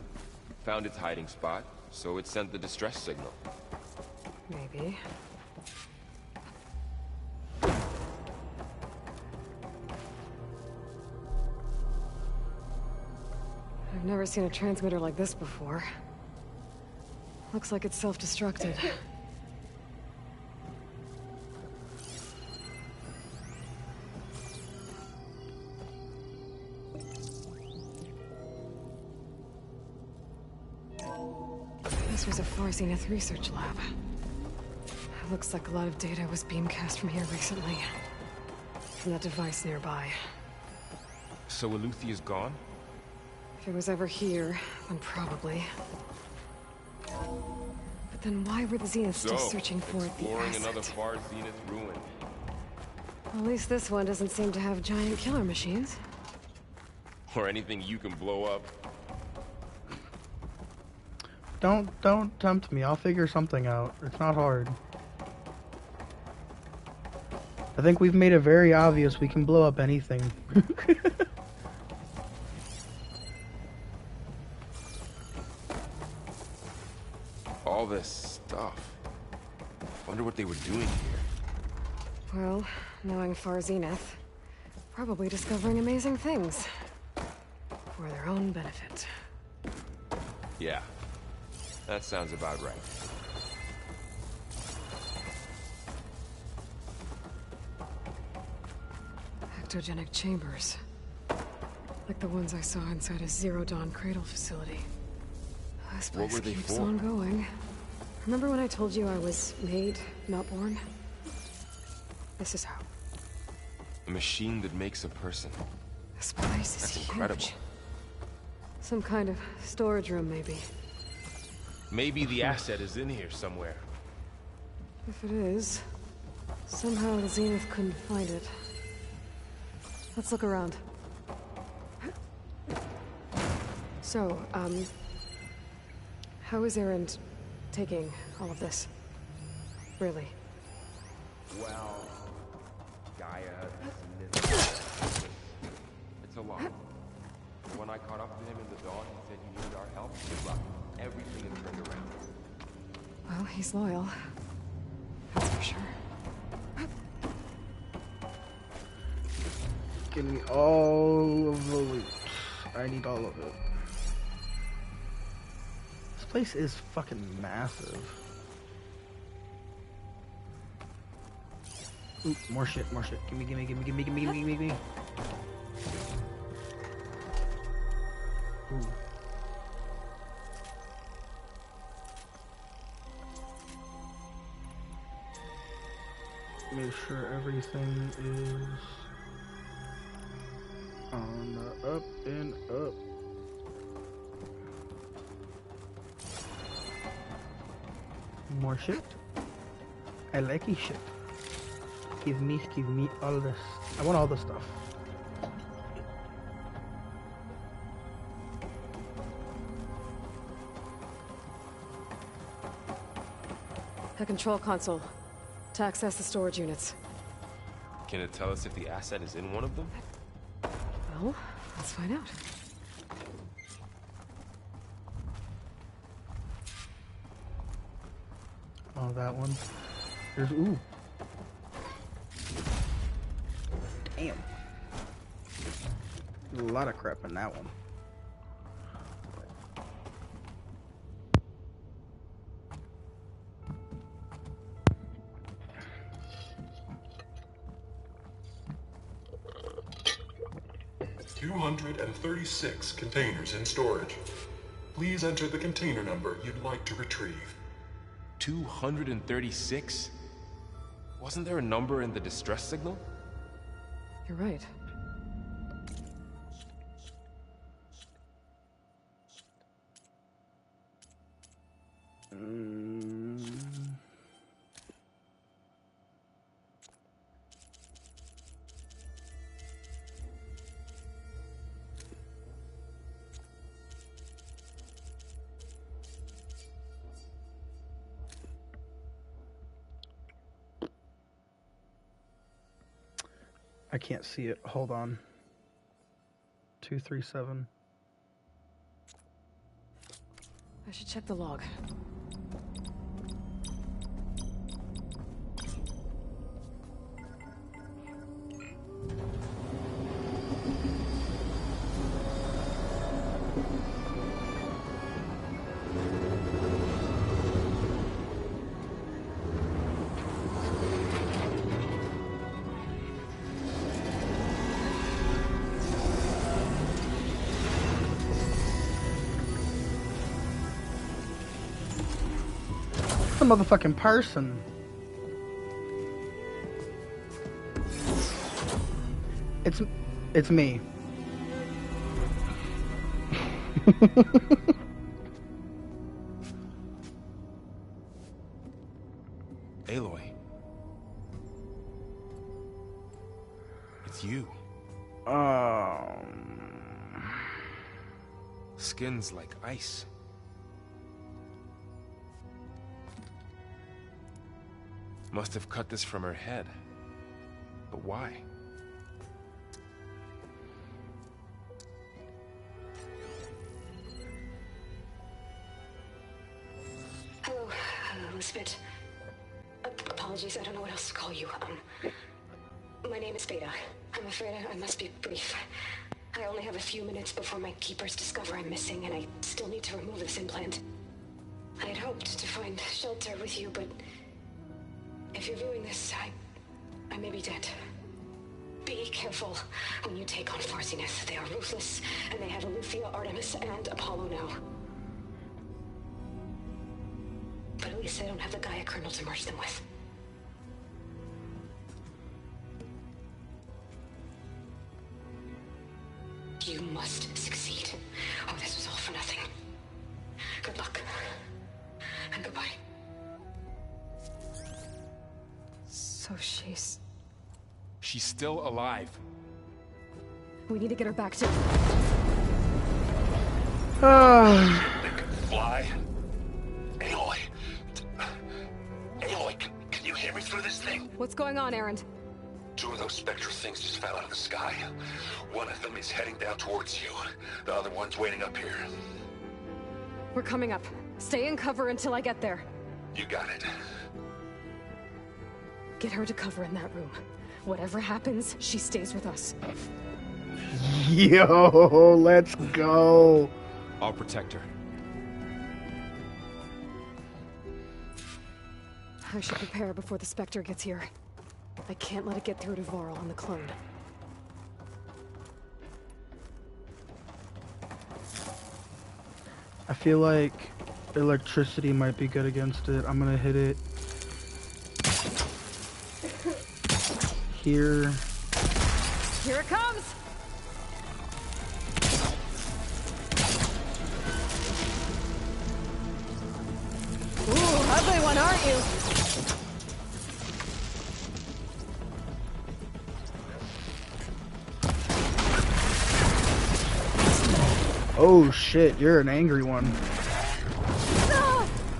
Found its hiding spot, so it sent the distress signal. Maybe. I've never seen a transmitter like this before. Looks like it's self-destructed. This was a Far Zenith research lab. Looks like a lot of data was beamcast from here recently. From that device nearby. So Eleuthia's gone? If it was ever here, then probably. But then why were the Zeniths still searching for it? Exploring another Far Zenith ruin. At least this one doesn't seem to have giant killer machines. Or anything you can blow up. Don't tempt me. I'll figure something out. It's not hard. I think we've made it very obvious we can blow up anything. All this stuff. Wonder what they were doing here. Well, knowing Far Zenith, probably discovering amazing things. For their own benefit. Yeah. That sounds about right. Ectogenic chambers. Like the ones I saw inside a Zero Dawn cradle facility. This place What were they keeps for? on going. Remember when I told you I was made, not born? This is how. A machine that makes a person. This place is That's huge. incredible. Some kind of storage room, maybe. Maybe the asset is in here somewhere. If it is, somehow the Zenith couldn't find it. Let's look around. So, how is Erend taking all of this? Really? Well, Gaia, it's a lot. When I caught up to him in the dawn, he said he needed our help. But everything is turned around. Well, he's loyal. That's for sure. Give me all of the loot. I need all of it. This place is fucking massive. Ooh, more shit, more shit. Gimme, gimme, gimme, gimme, gimme, gimme, gimme. Ooh. Make sure everything is on the up and up. More shit. I like his shit. Give me all this. I want all the stuff. A control console. To access the storage units. Can it tell us if the asset is in one of them? Well, let's find out. Oh, that one. There's ooh. Damn. There's a lot of crap in that one. $236 containers in storage. Please enter the container number you'd like to retrieve. 236? Wasn't there a number in the distress signal? You're right. I can't see it. Hold on. 237. I should check the log. The motherfucking person. It's me. Aloy. It's you. Skin's like ice. Must have cut this from her head. But why? Hello, Elizabeth. Apologies, I don't know what else to call you. My name is Beta. I'm afraid I must be brief. I only have a few minutes before my keepers discover I'm missing, and I still need to remove this implant. I had hoped to find shelter with you, but if you're viewing this, I may be dead. Be careful when you take on Farsiness. They are ruthless, and they have Eleuthia, Artemis, and Apollo now. But at least they don't have the Gaia kernel to merge them with. You must succeed. Oh, this was all for nothing. Good luck. And goodbye. So she's still alive. We need to get her back to... Fly? Aloy. Aloy, can you hear me through this thing? What's going on, Erend? Two of those spectral things just fell out of the sky. One of them is heading down towards you. The other one's waiting up here. We're coming up. Stay in cover until I get there. You got it. Get her to cover in that room. Whatever happens, she stays with us. Yo, let's go. I'll protect her. I should prepare before the Spectre gets here. I can't let it get through to Varl and the clone. I feel like electricity might be good against it. I'm gonna hit it here. Here it comes! Ooh, ugly one, aren't you? Oh shit, you're an angry one.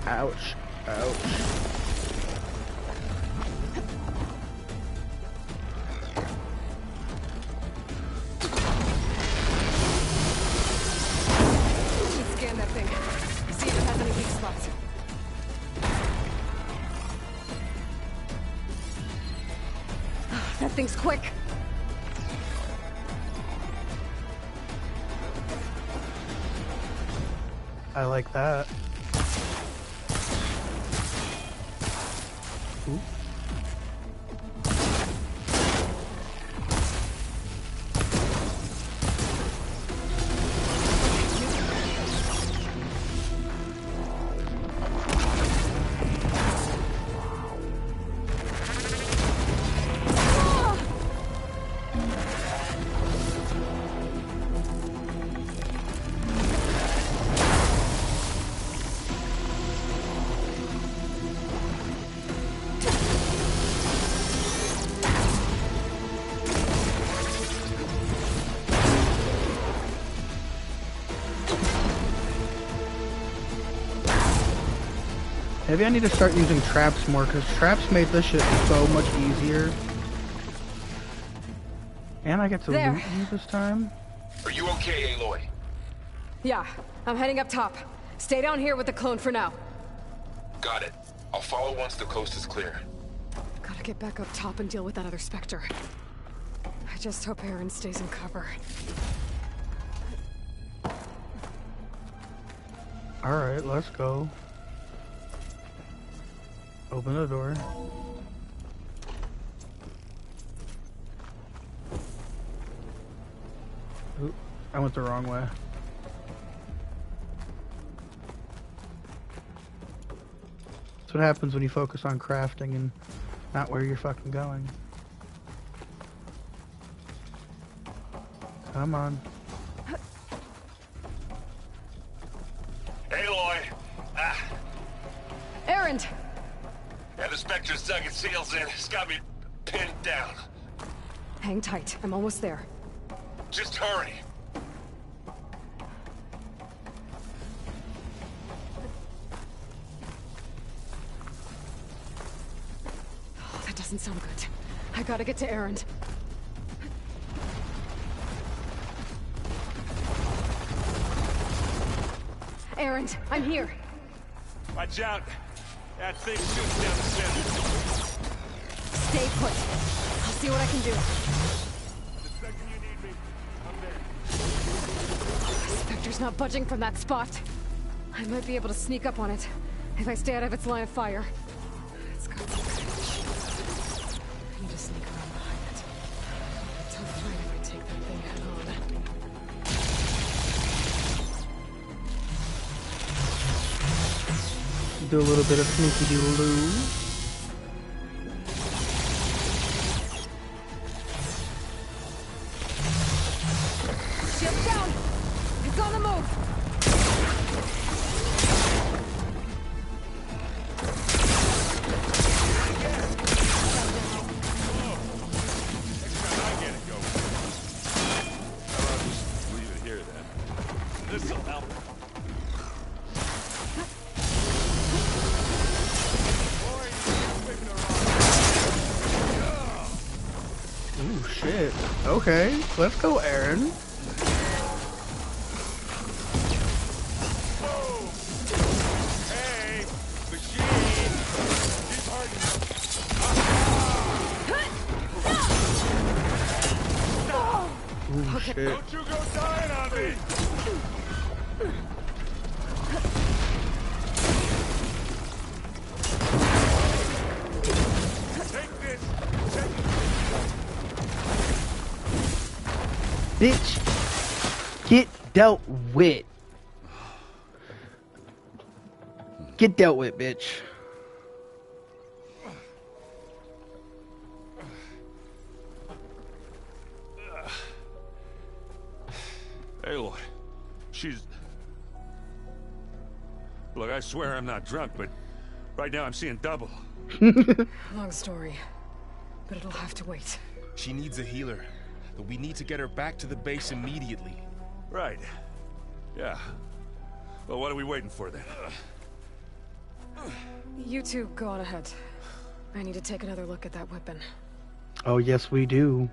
Ouch. Ouch. Scan that thing. See if it has any weak spots. That thing's quick. I like that. Ooh. Maybe I need to start using traps more, because traps made this shit so much easier. And I get to loot you this time. Are you okay, Aloy? Yeah, I'm heading up top. Stay down here with the clone for now. Got it. I'll follow once the coast is clear. Gotta get back up top and deal with that other Spectre. I just hope Aaron stays in cover. Alright, let's go. Open the door. Ooh, I went the wrong way. That's what happens when you focus on crafting and not where you're fucking going. Come on. Aloy! Aaron! Yeah, the Spectre's dug its heels in. It's got me pinned down. Hang tight. I'm almost there. Just hurry. Oh, that doesn't sound good. I gotta get to Aaron. Aaron, I'm here. Watch out. That thing shoots down the center. Stay put. I'll see what I can do. The second you need me, I'm there. Spectre's not budging from that spot. I might be able to sneak up on it if I stay out of its line of fire. It's got some kind of shield. I need to sneak around behind it. It's tough fight if I take that thing head on. Do a little bit of sneaky-doo-loo. Shield down! It's on the move! Leave it here then. This'll help. Ooh, shit. Okay, let's go, Aaron. Hey, machine! Keep Ooh, shit. Don't you go dying on me! Take this! Bitch, get dealt with. Get dealt with, bitch. Aloy, she's... Look, I swear I'm not drunk, but right now I'm seeing double. Long story, but it'll have to wait. She needs a healer, but we need to get her back to the base immediately. Right. Yeah. Well, what are we waiting for then? You two go on ahead. I need to take another look at that weapon. Oh, yes, we do.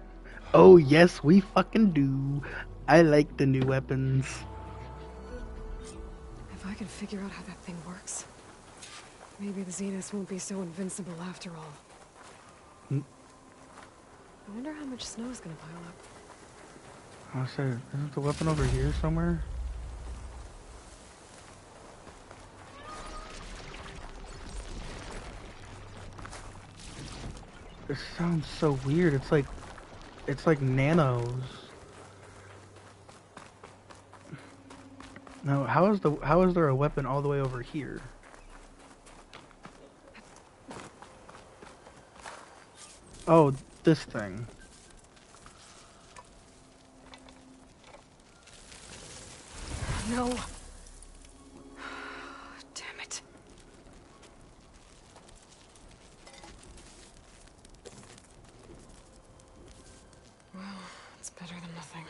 Oh, yes, we fucking do. I like the new weapons. If I can figure out how that thing works, maybe the Zeniths won't be so invincible after all. I wonder how much snow is gonna pile up. I said, isn't the weapon over here somewhere? It sounds so weird. It's like nanos. No, how is there a weapon all the way over here? Oh, this thing. No. Damn it. Well, it's better than nothing.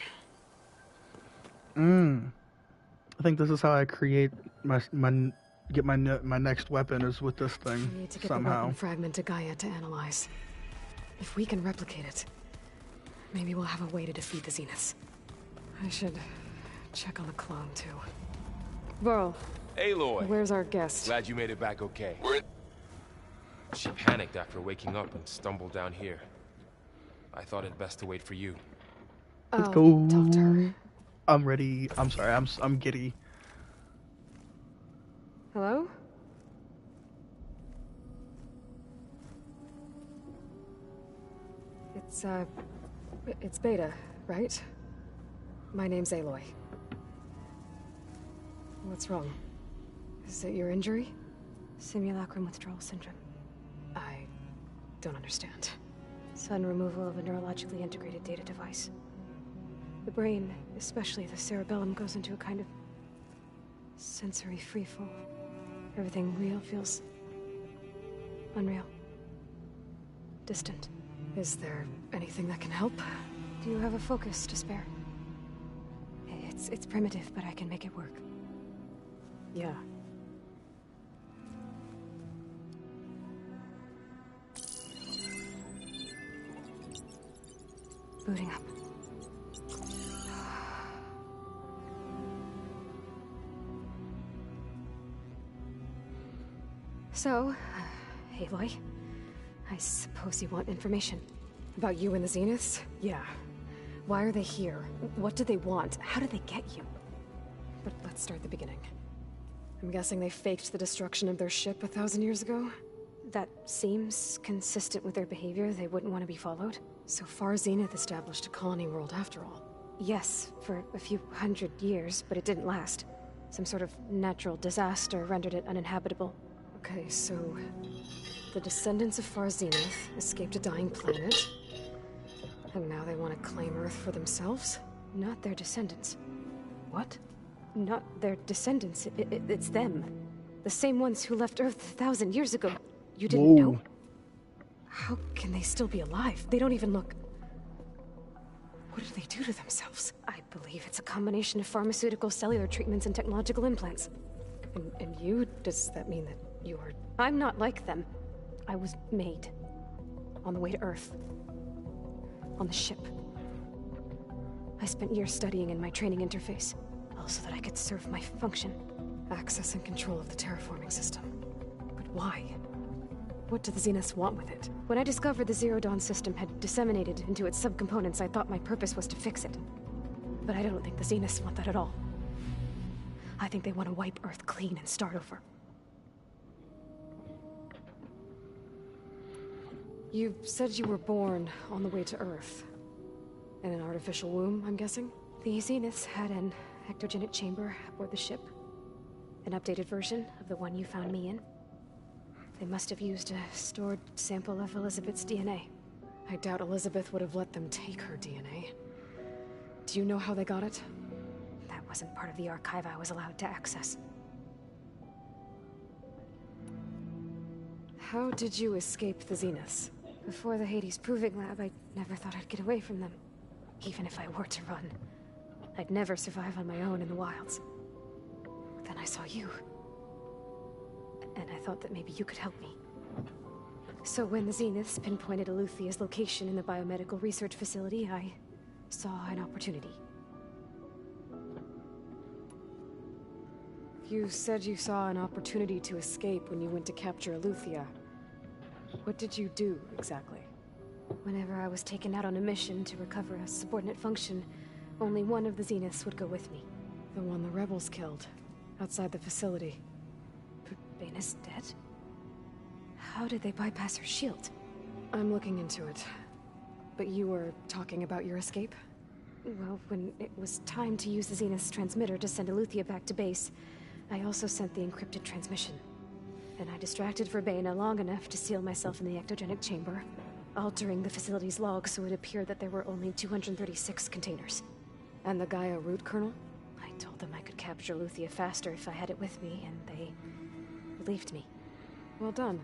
I think this is how I create my get my my next weapon is with this thing We need to get somehow. the weapon fragment to Gaia to analyze. If we can replicate it, maybe we'll have a way to defeat the Zeniths. I should check on the clone, too. Varl. Aloy! Where's our guest? Glad you made it back okay. She panicked after waking up and stumbled down here. I thought it best to wait for you. Let's I'll go. talk to her. I'm ready. I'm sorry. I'm giddy. Hello? It's Beta, right? My name's Aloy. What's wrong? Is it your injury? Simulacrum withdrawal syndrome. I don't understand. Sudden removal of a neurologically integrated data device. The brain, especially the cerebellum, goes into a kind of sensory freefall. Everything real feels unreal. Distant. Is there anything that can help? Do you have a focus to spare? It's primitive, but I can make it work. Yeah. Booting up. So, Aloy, I suppose you want information. About you and the Zeniths? Yeah. Why are they here? What do they want? How did they get you? But let's start at the beginning. I'm guessing they faked the destruction of their ship 1,000 years ago? That seems consistent with their behavior. They wouldn't want to be followed. So far, Zenith established a colony world after all. Yes, for a few hundred years, but it didn't last. Some sort of natural disaster rendered it uninhabitable. Okay, so the descendants of Far Zenith escaped a dying planet, and now they want to claim Earth for themselves? Not their descendants. What? Not their descendants. It's them. The same ones who left Earth 1,000 years ago. You didn't know? How can they still be alive? They don't even look... What did they do to themselves? I believe it's a combination of pharmaceutical, cellular treatments, and technological implants. And you? Does that mean that you are... I'm not like them. I was made. On the way to Earth. On the ship. I spent years studying in my training interface. All so that I could serve my function. Access and control of the terraforming system. But why? What do the Zeniths want with it? When I discovered the Zero Dawn system had disseminated into its subcomponents, I thought my purpose was to fix it. But I don't think the Zeniths want that at all. I think they want to wipe Earth clean and start over. You said you were born on the way to Earth. In an artificial womb, I'm guessing? The Zeniths had an ectogenic chamber aboard the ship. An updated version of the one you found me in. They must have used a stored sample of Elizabeth's DNA. I doubt Elizabeth would have let them take her DNA. Do you know how they got it? That wasn't part of the archive I was allowed to access. How did you escape the Zeniths? Before the Hades Proving Lab, I never thought I'd get away from them. Even if I were to run. I'd never survive on my own in the wilds. Then I saw you. And I thought that maybe you could help me. So when the Zeniths pinpointed Eluthia's location in the biomedical research facility, I saw an opportunity. You said you saw an opportunity to escape when you went to capture Eluthia. What did you do, exactly? Whenever I was taken out on a mission to recover a subordinate function, only one of the Zeniths would go with me. The one the rebels killed, outside the facility. Baina's dead? How did they bypass her shield? I'm looking into it. But you were talking about your escape? Well, when it was time to use the Zenith's transmitter to send Eluthia back to base, I also sent the encrypted transmission. And I distracted Verbena long enough to seal myself in the ectogenic chamber, altering the facility's log so it appeared that there were only 236 containers. And the Gaia root kernel? I told them I could capture Eluthia faster if I had it with me, and they believed me. Well done.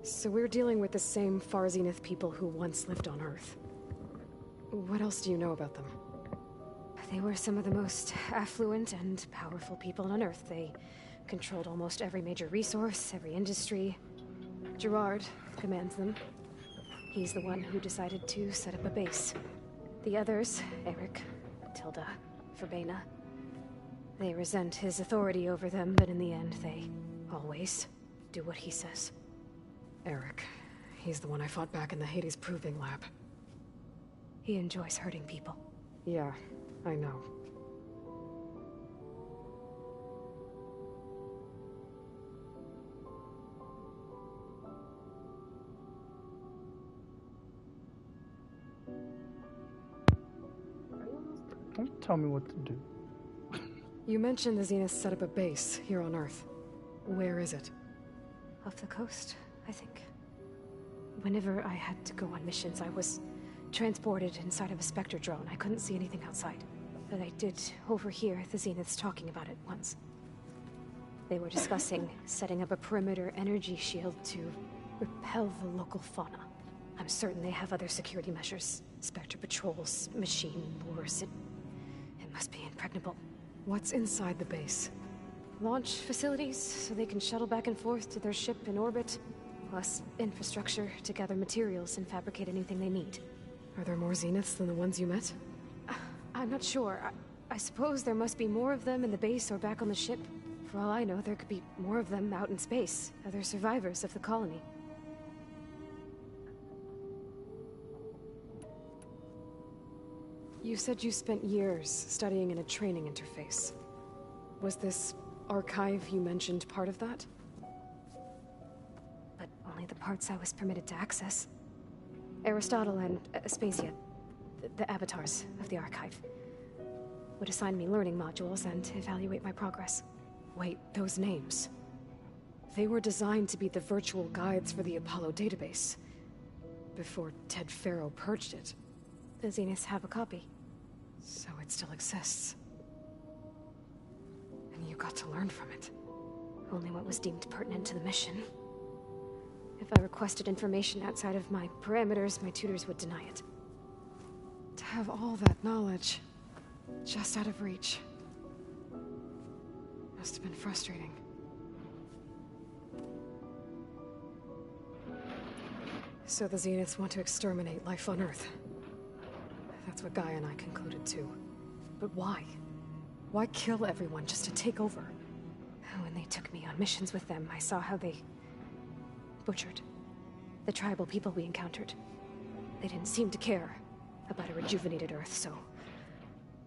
So we're dealing with the same Far Zenith people who once lived on Earth. What else do you know about them? They were some of the most affluent and powerful people on Earth. They controlled almost every major resource, every industry. Gerard commands them. He's the one who decided to set up a base. The others, Eric, Tilda, Verbena, they resent his authority over them, but in the end, they always do what he says. Eric. He's the one I fought back in the Hades Proving Lab. He enjoys hurting people. Yeah, I know. Don't tell me what to do. You mentioned the Zenith set up a base here on Earth. Where is it? Off the coast, I think. Whenever I had to go on missions, I was transported inside of a Spectre drone. I couldn't see anything outside. But I did overhear the Zeniths talking about it once. They were discussing setting up a perimeter energy shield to repel the local fauna. I'm certain they have other security measures. Spectre patrols, machine lures. It must be impregnable. What's inside the base? Launch facilities, so they can shuttle back and forth to their ship in orbit. Plus infrastructure to gather materials and fabricate anything they need. Are there more Zeniths than the ones you met? I'm not sure. I suppose there must be more of them in the base or back on the ship. For all I know, there could be more of them out in space, other survivors of the colony. You said you spent years studying in a training interface. Was this archive you mentioned part of that? But only the parts I was permitted to access. Aristotle and Aspasia, the avatars of the archive, would assign me learning modules and evaluate my progress. Wait, those names. They were designed to be the virtual guides for the Apollo database. Before Ted Faro purged it. The Zeniths have a copy. So it still exists. And you got to learn from it. Only what was deemed pertinent to the mission. If I requested information outside of my parameters, my tutors would deny it. To have all that knowledge, just out of reach. Must have been frustrating. So the Zeniths want to exterminate life on Earth. That's what Gaia and I concluded too. But why? Why kill everyone just to take over? When they took me on missions with them, I saw how they butchered the tribal people we encountered. They didn't seem to care about a rejuvenated Earth, so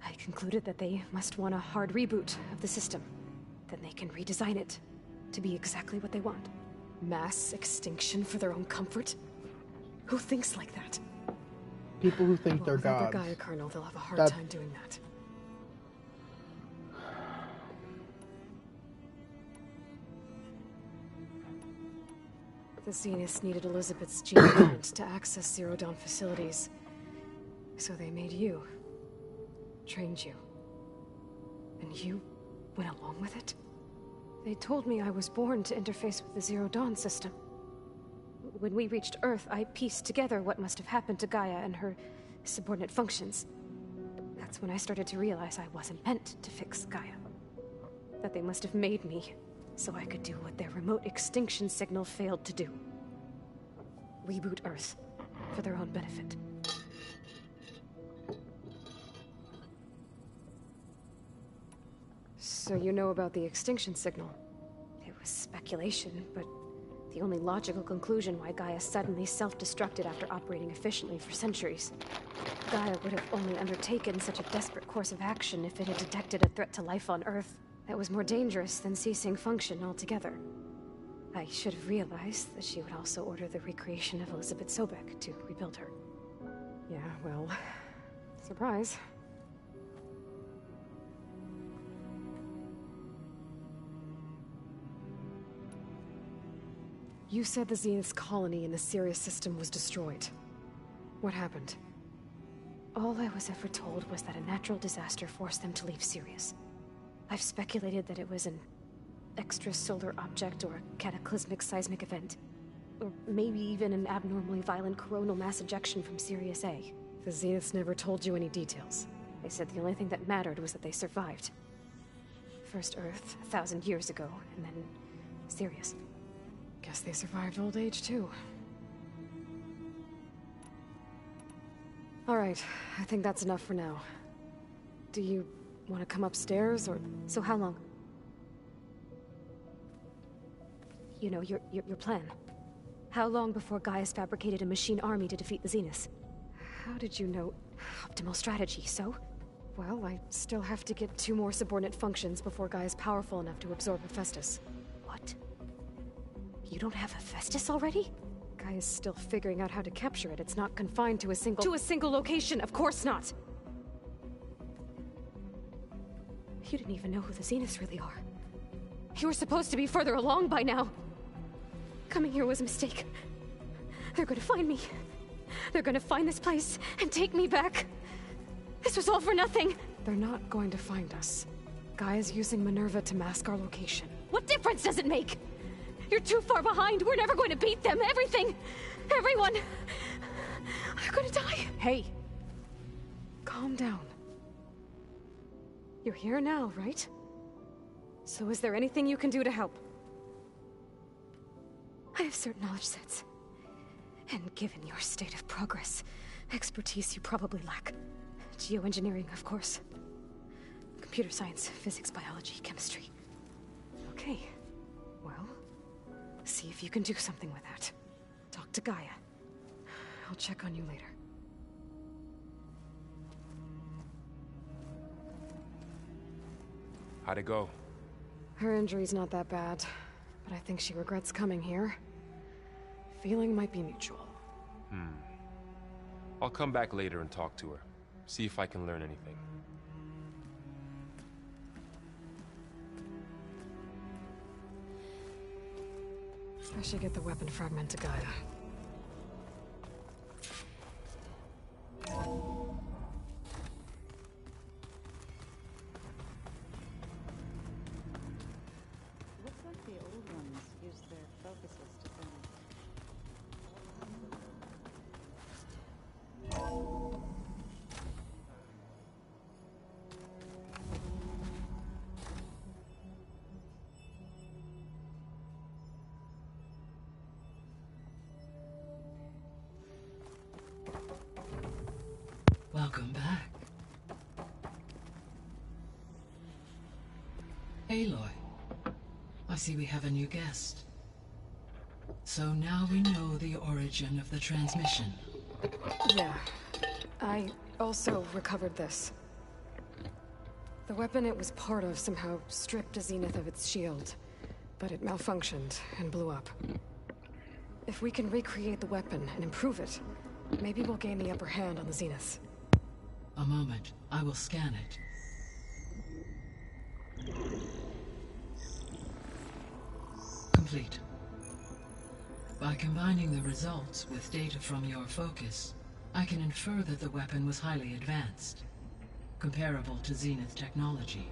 I concluded that they must want a hard reboot of the system. Then they can redesign it to be exactly what they want. Mass extinction for their own comfort? Who thinks like that? People who think they're without gods. Their Gaia kernel, they'll have a hard time doing that. The Zeniths needed Elizabeth's gene imprint to access Zero Dawn facilities. So they made you. Trained you. And you went along with it? They told me I was born to interface with the Zero Dawn system. When we reached Earth, I pieced together what must have happened to Gaia and her subordinate functions. That's when I started to realize I wasn't meant to fix Gaia. That they must have made me so I could do what their remote extinction signal failed to do. Reboot Earth for their own benefit. So you know about the extinction signal? It was speculation, but the only logical conclusion why Gaia suddenly self-destructed after operating efficiently for centuries. Gaia would have only undertaken such a desperate course of action if it had detected a threat to life on Earth that was more dangerous than ceasing function altogether. I should have realized that she would also order the recreation of Elizabeth Sobek to rebuild her. Yeah, well, surprise. You said the Zenith's colony in the Sirius system was destroyed. What happened? All I was ever told was that a natural disaster forced them to leave Sirius. I've speculated that it was an extrasolar object or a cataclysmic seismic event. Or maybe even an abnormally violent coronal mass ejection from Sirius A. The Zeniths never told you any details. They said the only thing that mattered was that they survived. First Earth, 1,000 years ago, and then Sirius. Guess they survived old age, too. Alright, I think that's enough for now. Do you want to come upstairs, or... So how long? You know, your plan. How long before Gaius fabricated a machine army to defeat the Zeniths? How did you know? Optimal strategy, so? Well, I still have to get 2 more subordinate functions before Gaia's powerful enough to absorb Hephaestus. What? You don't have Hephaestus already? Gaia's still figuring out how to capture it. It's not confined to a single... To a single location, of course not! You didn't even know who the Zeniths really are. You were supposed to be further along by now. Coming here was a mistake. They're gonna find me. They're gonna find this place and take me back. This was all for nothing. They're not going to find us. Gaia's using Minerva to mask our location. What difference does it make? You're too far behind. We're never going to beat them. Everything. Everyone. They're gonna die. Hey. Calm down. You're here now, right? So is there anything you can do to help? I have certain knowledge sets. And given your state of progress, expertise you probably lack. Geoengineering, of course. Computer science, physics, biology, chemistry. Okay. Well, see if you can do something with that. Talk to Gaia. I'll check on you later. How'd it go? Her injury's not that bad, but I think she regrets coming here. Feeling might be mutual. I'll come back later and talk to her. See if I can learn anything. I should get the weapon fragment to Gaia. Looks like the old ones used their focuses to send. Welcome back. Aloy, I see we have a new guest. So now we know the origin of the transmission. Yeah. I also recovered this. The weapon it was part of somehow stripped a Zenith of its shield, but it malfunctioned and blew up. If we can recreate the weapon and improve it, maybe we'll gain the upper hand on the Zeniths. A moment. I will scan it. Complete. By combining the results with data from your focus, I can infer that the weapon was highly advanced, comparable to Zenith technology,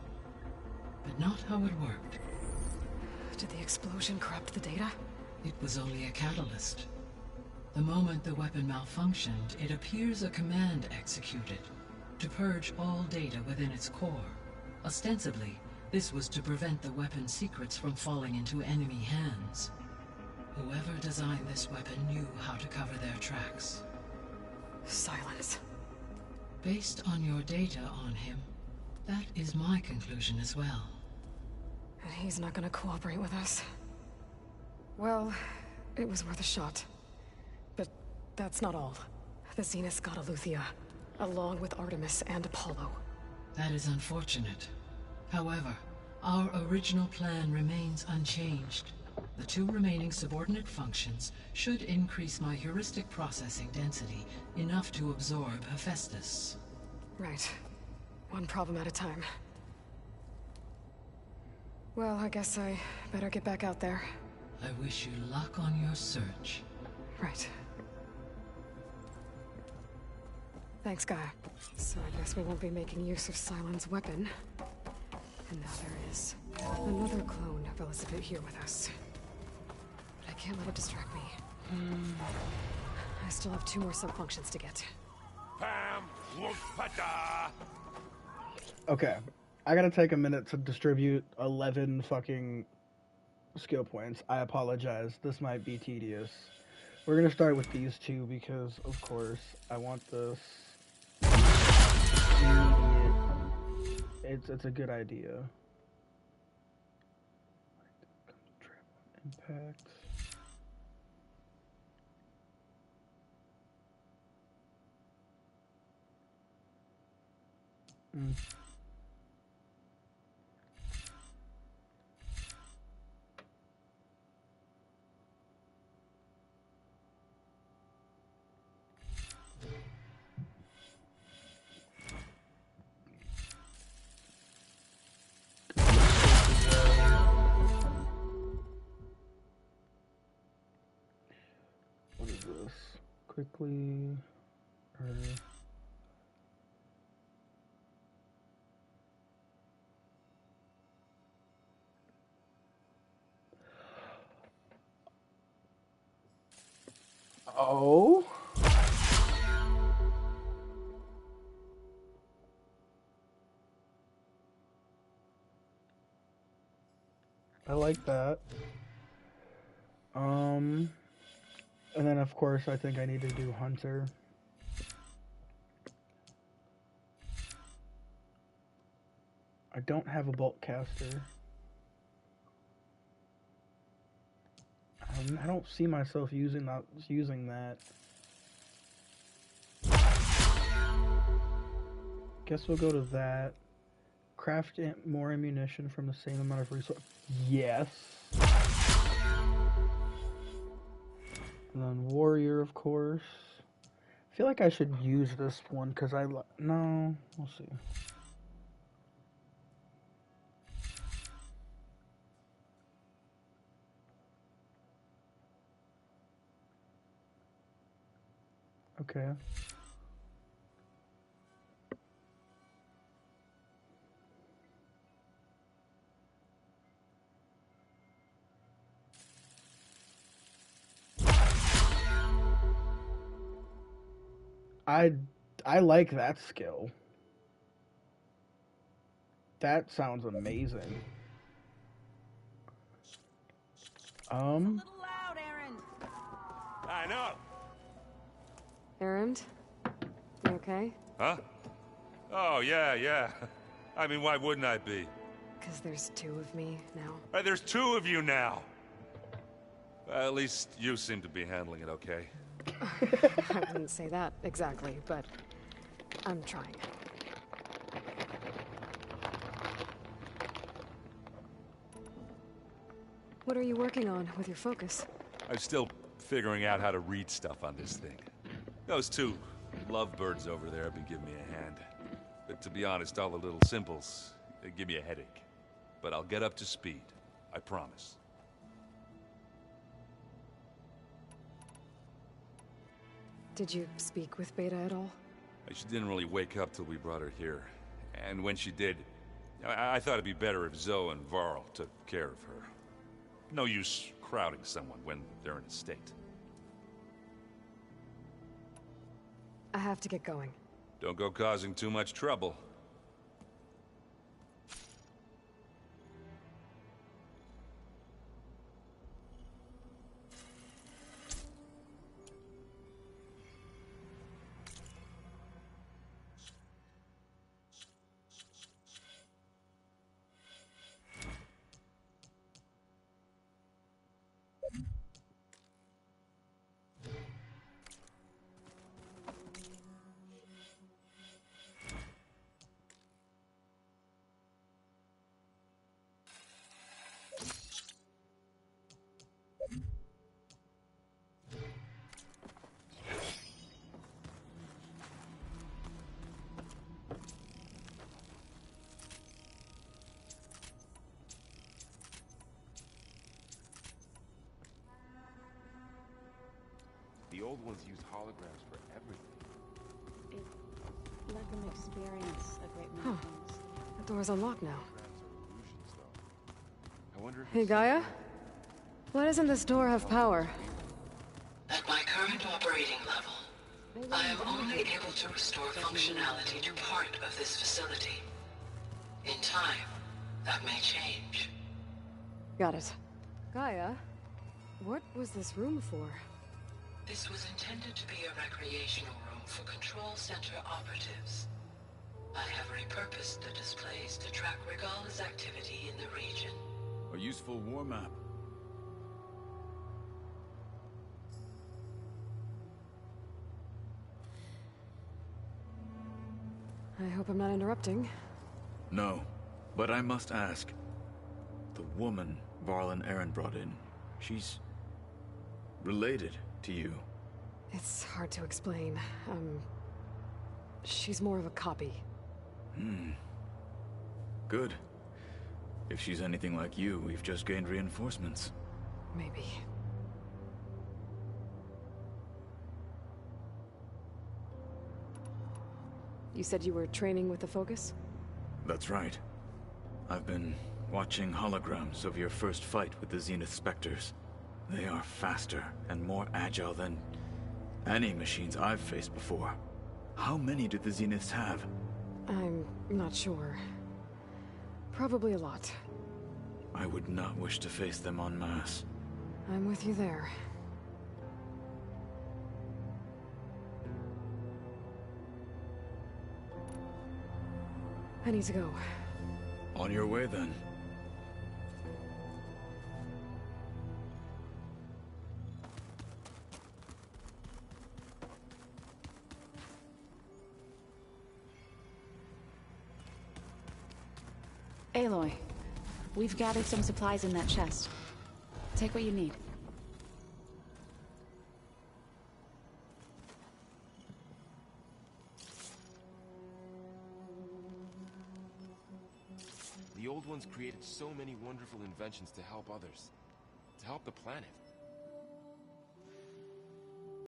but not how it worked. Did the explosion corrupt the data? It was only a catalyst. The moment the weapon malfunctioned, it appears a command executed to purge all data within its core. Ostensibly, this was to prevent the weapon's secrets from falling into enemy hands. Whoever designed this weapon knew how to cover their tracks. Silence. Based on your data on him, that is my conclusion as well. And he's not gonna cooperate with us. Well, it was worth a shot. But that's not all. The Zeniths got Eleuthia, along with Artemis and Apollo. That is unfortunate. However, our original plan remains unchanged. The 2 remaining subordinate functions should increase my heuristic processing density enough to absorb Hephaestus. Right. One problem at a time. Well, I guess I better get back out there. I wish you luck on your search. Right. Thanks, Gaia. So I guess we won't be making use of Cylon's weapon. And now there is another clone of Elizabeth here with us. But I can't let it distract me. I still have 2 more sub-functions to get. Pam Wolfpata! Okay. I gotta take a minute to distribute 11 fucking skill points. I apologize. This might be tedious. We're gonna start with these two because, of course, I want this. It's a good idea. Impact. What is this? Quickly. Oh. I like that. And then of course I think I need to do Hunter. I don't have a bolt caster. I don't see myself using that. Guess we'll go to that. Craft more ammunition from the same amount of resources. Yes. And then warrior, of course. I feel like I should use this one because no, we'll see. Okay. I like that skill. That sounds amazing. It's a little loud, Erend. I know. Erend? You okay? Huh? Oh, yeah. I mean, why wouldn't I be? Because there's two of me now. There's two of you now. At least you seem to be handling it okay. I wouldn't say that exactly, but I'm trying. What are you working on with your focus? I'm still figuring out how to read stuff on this thing. Those two lovebirds over there have been giving me a hand. But to be honest, all the little symbols, they give me a headache. But I'll get up to speed. I promise. Did you speak with Beta at all? She didn't really wake up till we brought her here. And when she did, I thought it'd be better if Zoe and Varl took care of her. No use crowding someone when they're in a state. I have to get going. Don't go causing too much trouble. The old ones used holograms for everything. It let them experience a great many things. The door's unlocked now. I wonder if Hey, Gaia? Why doesn't this door have power? At my current operating level, I am only able to restore functionality to part of this facility. In time, that may change. Got it. Gaia, what was this room for? This was intended to be a recreational room for Control Center operatives. I have repurposed the displays to track Regala's activity in the region. A useful war map. I hope I'm not interrupting. No, but I must ask. The woman Varlin Aaron brought in, she's related to you. It's hard to explain. She's more of a copy. Good. If she's anything like you, we've just gained reinforcements. Maybe. You said you were training with the Focus? That's right. I've been watching holograms of your first fight with the Zenith Spectres. They are faster and more agile than any machines I've faced before. How many do the Zeniths have? I'm not sure. Probably a lot. I would not wish to face them en masse. I'm with you there. I need to go. On your way, then. Aloy, we've gathered some supplies in that chest. Take what you need. The old ones created so many wonderful inventions to help others. To help the planet.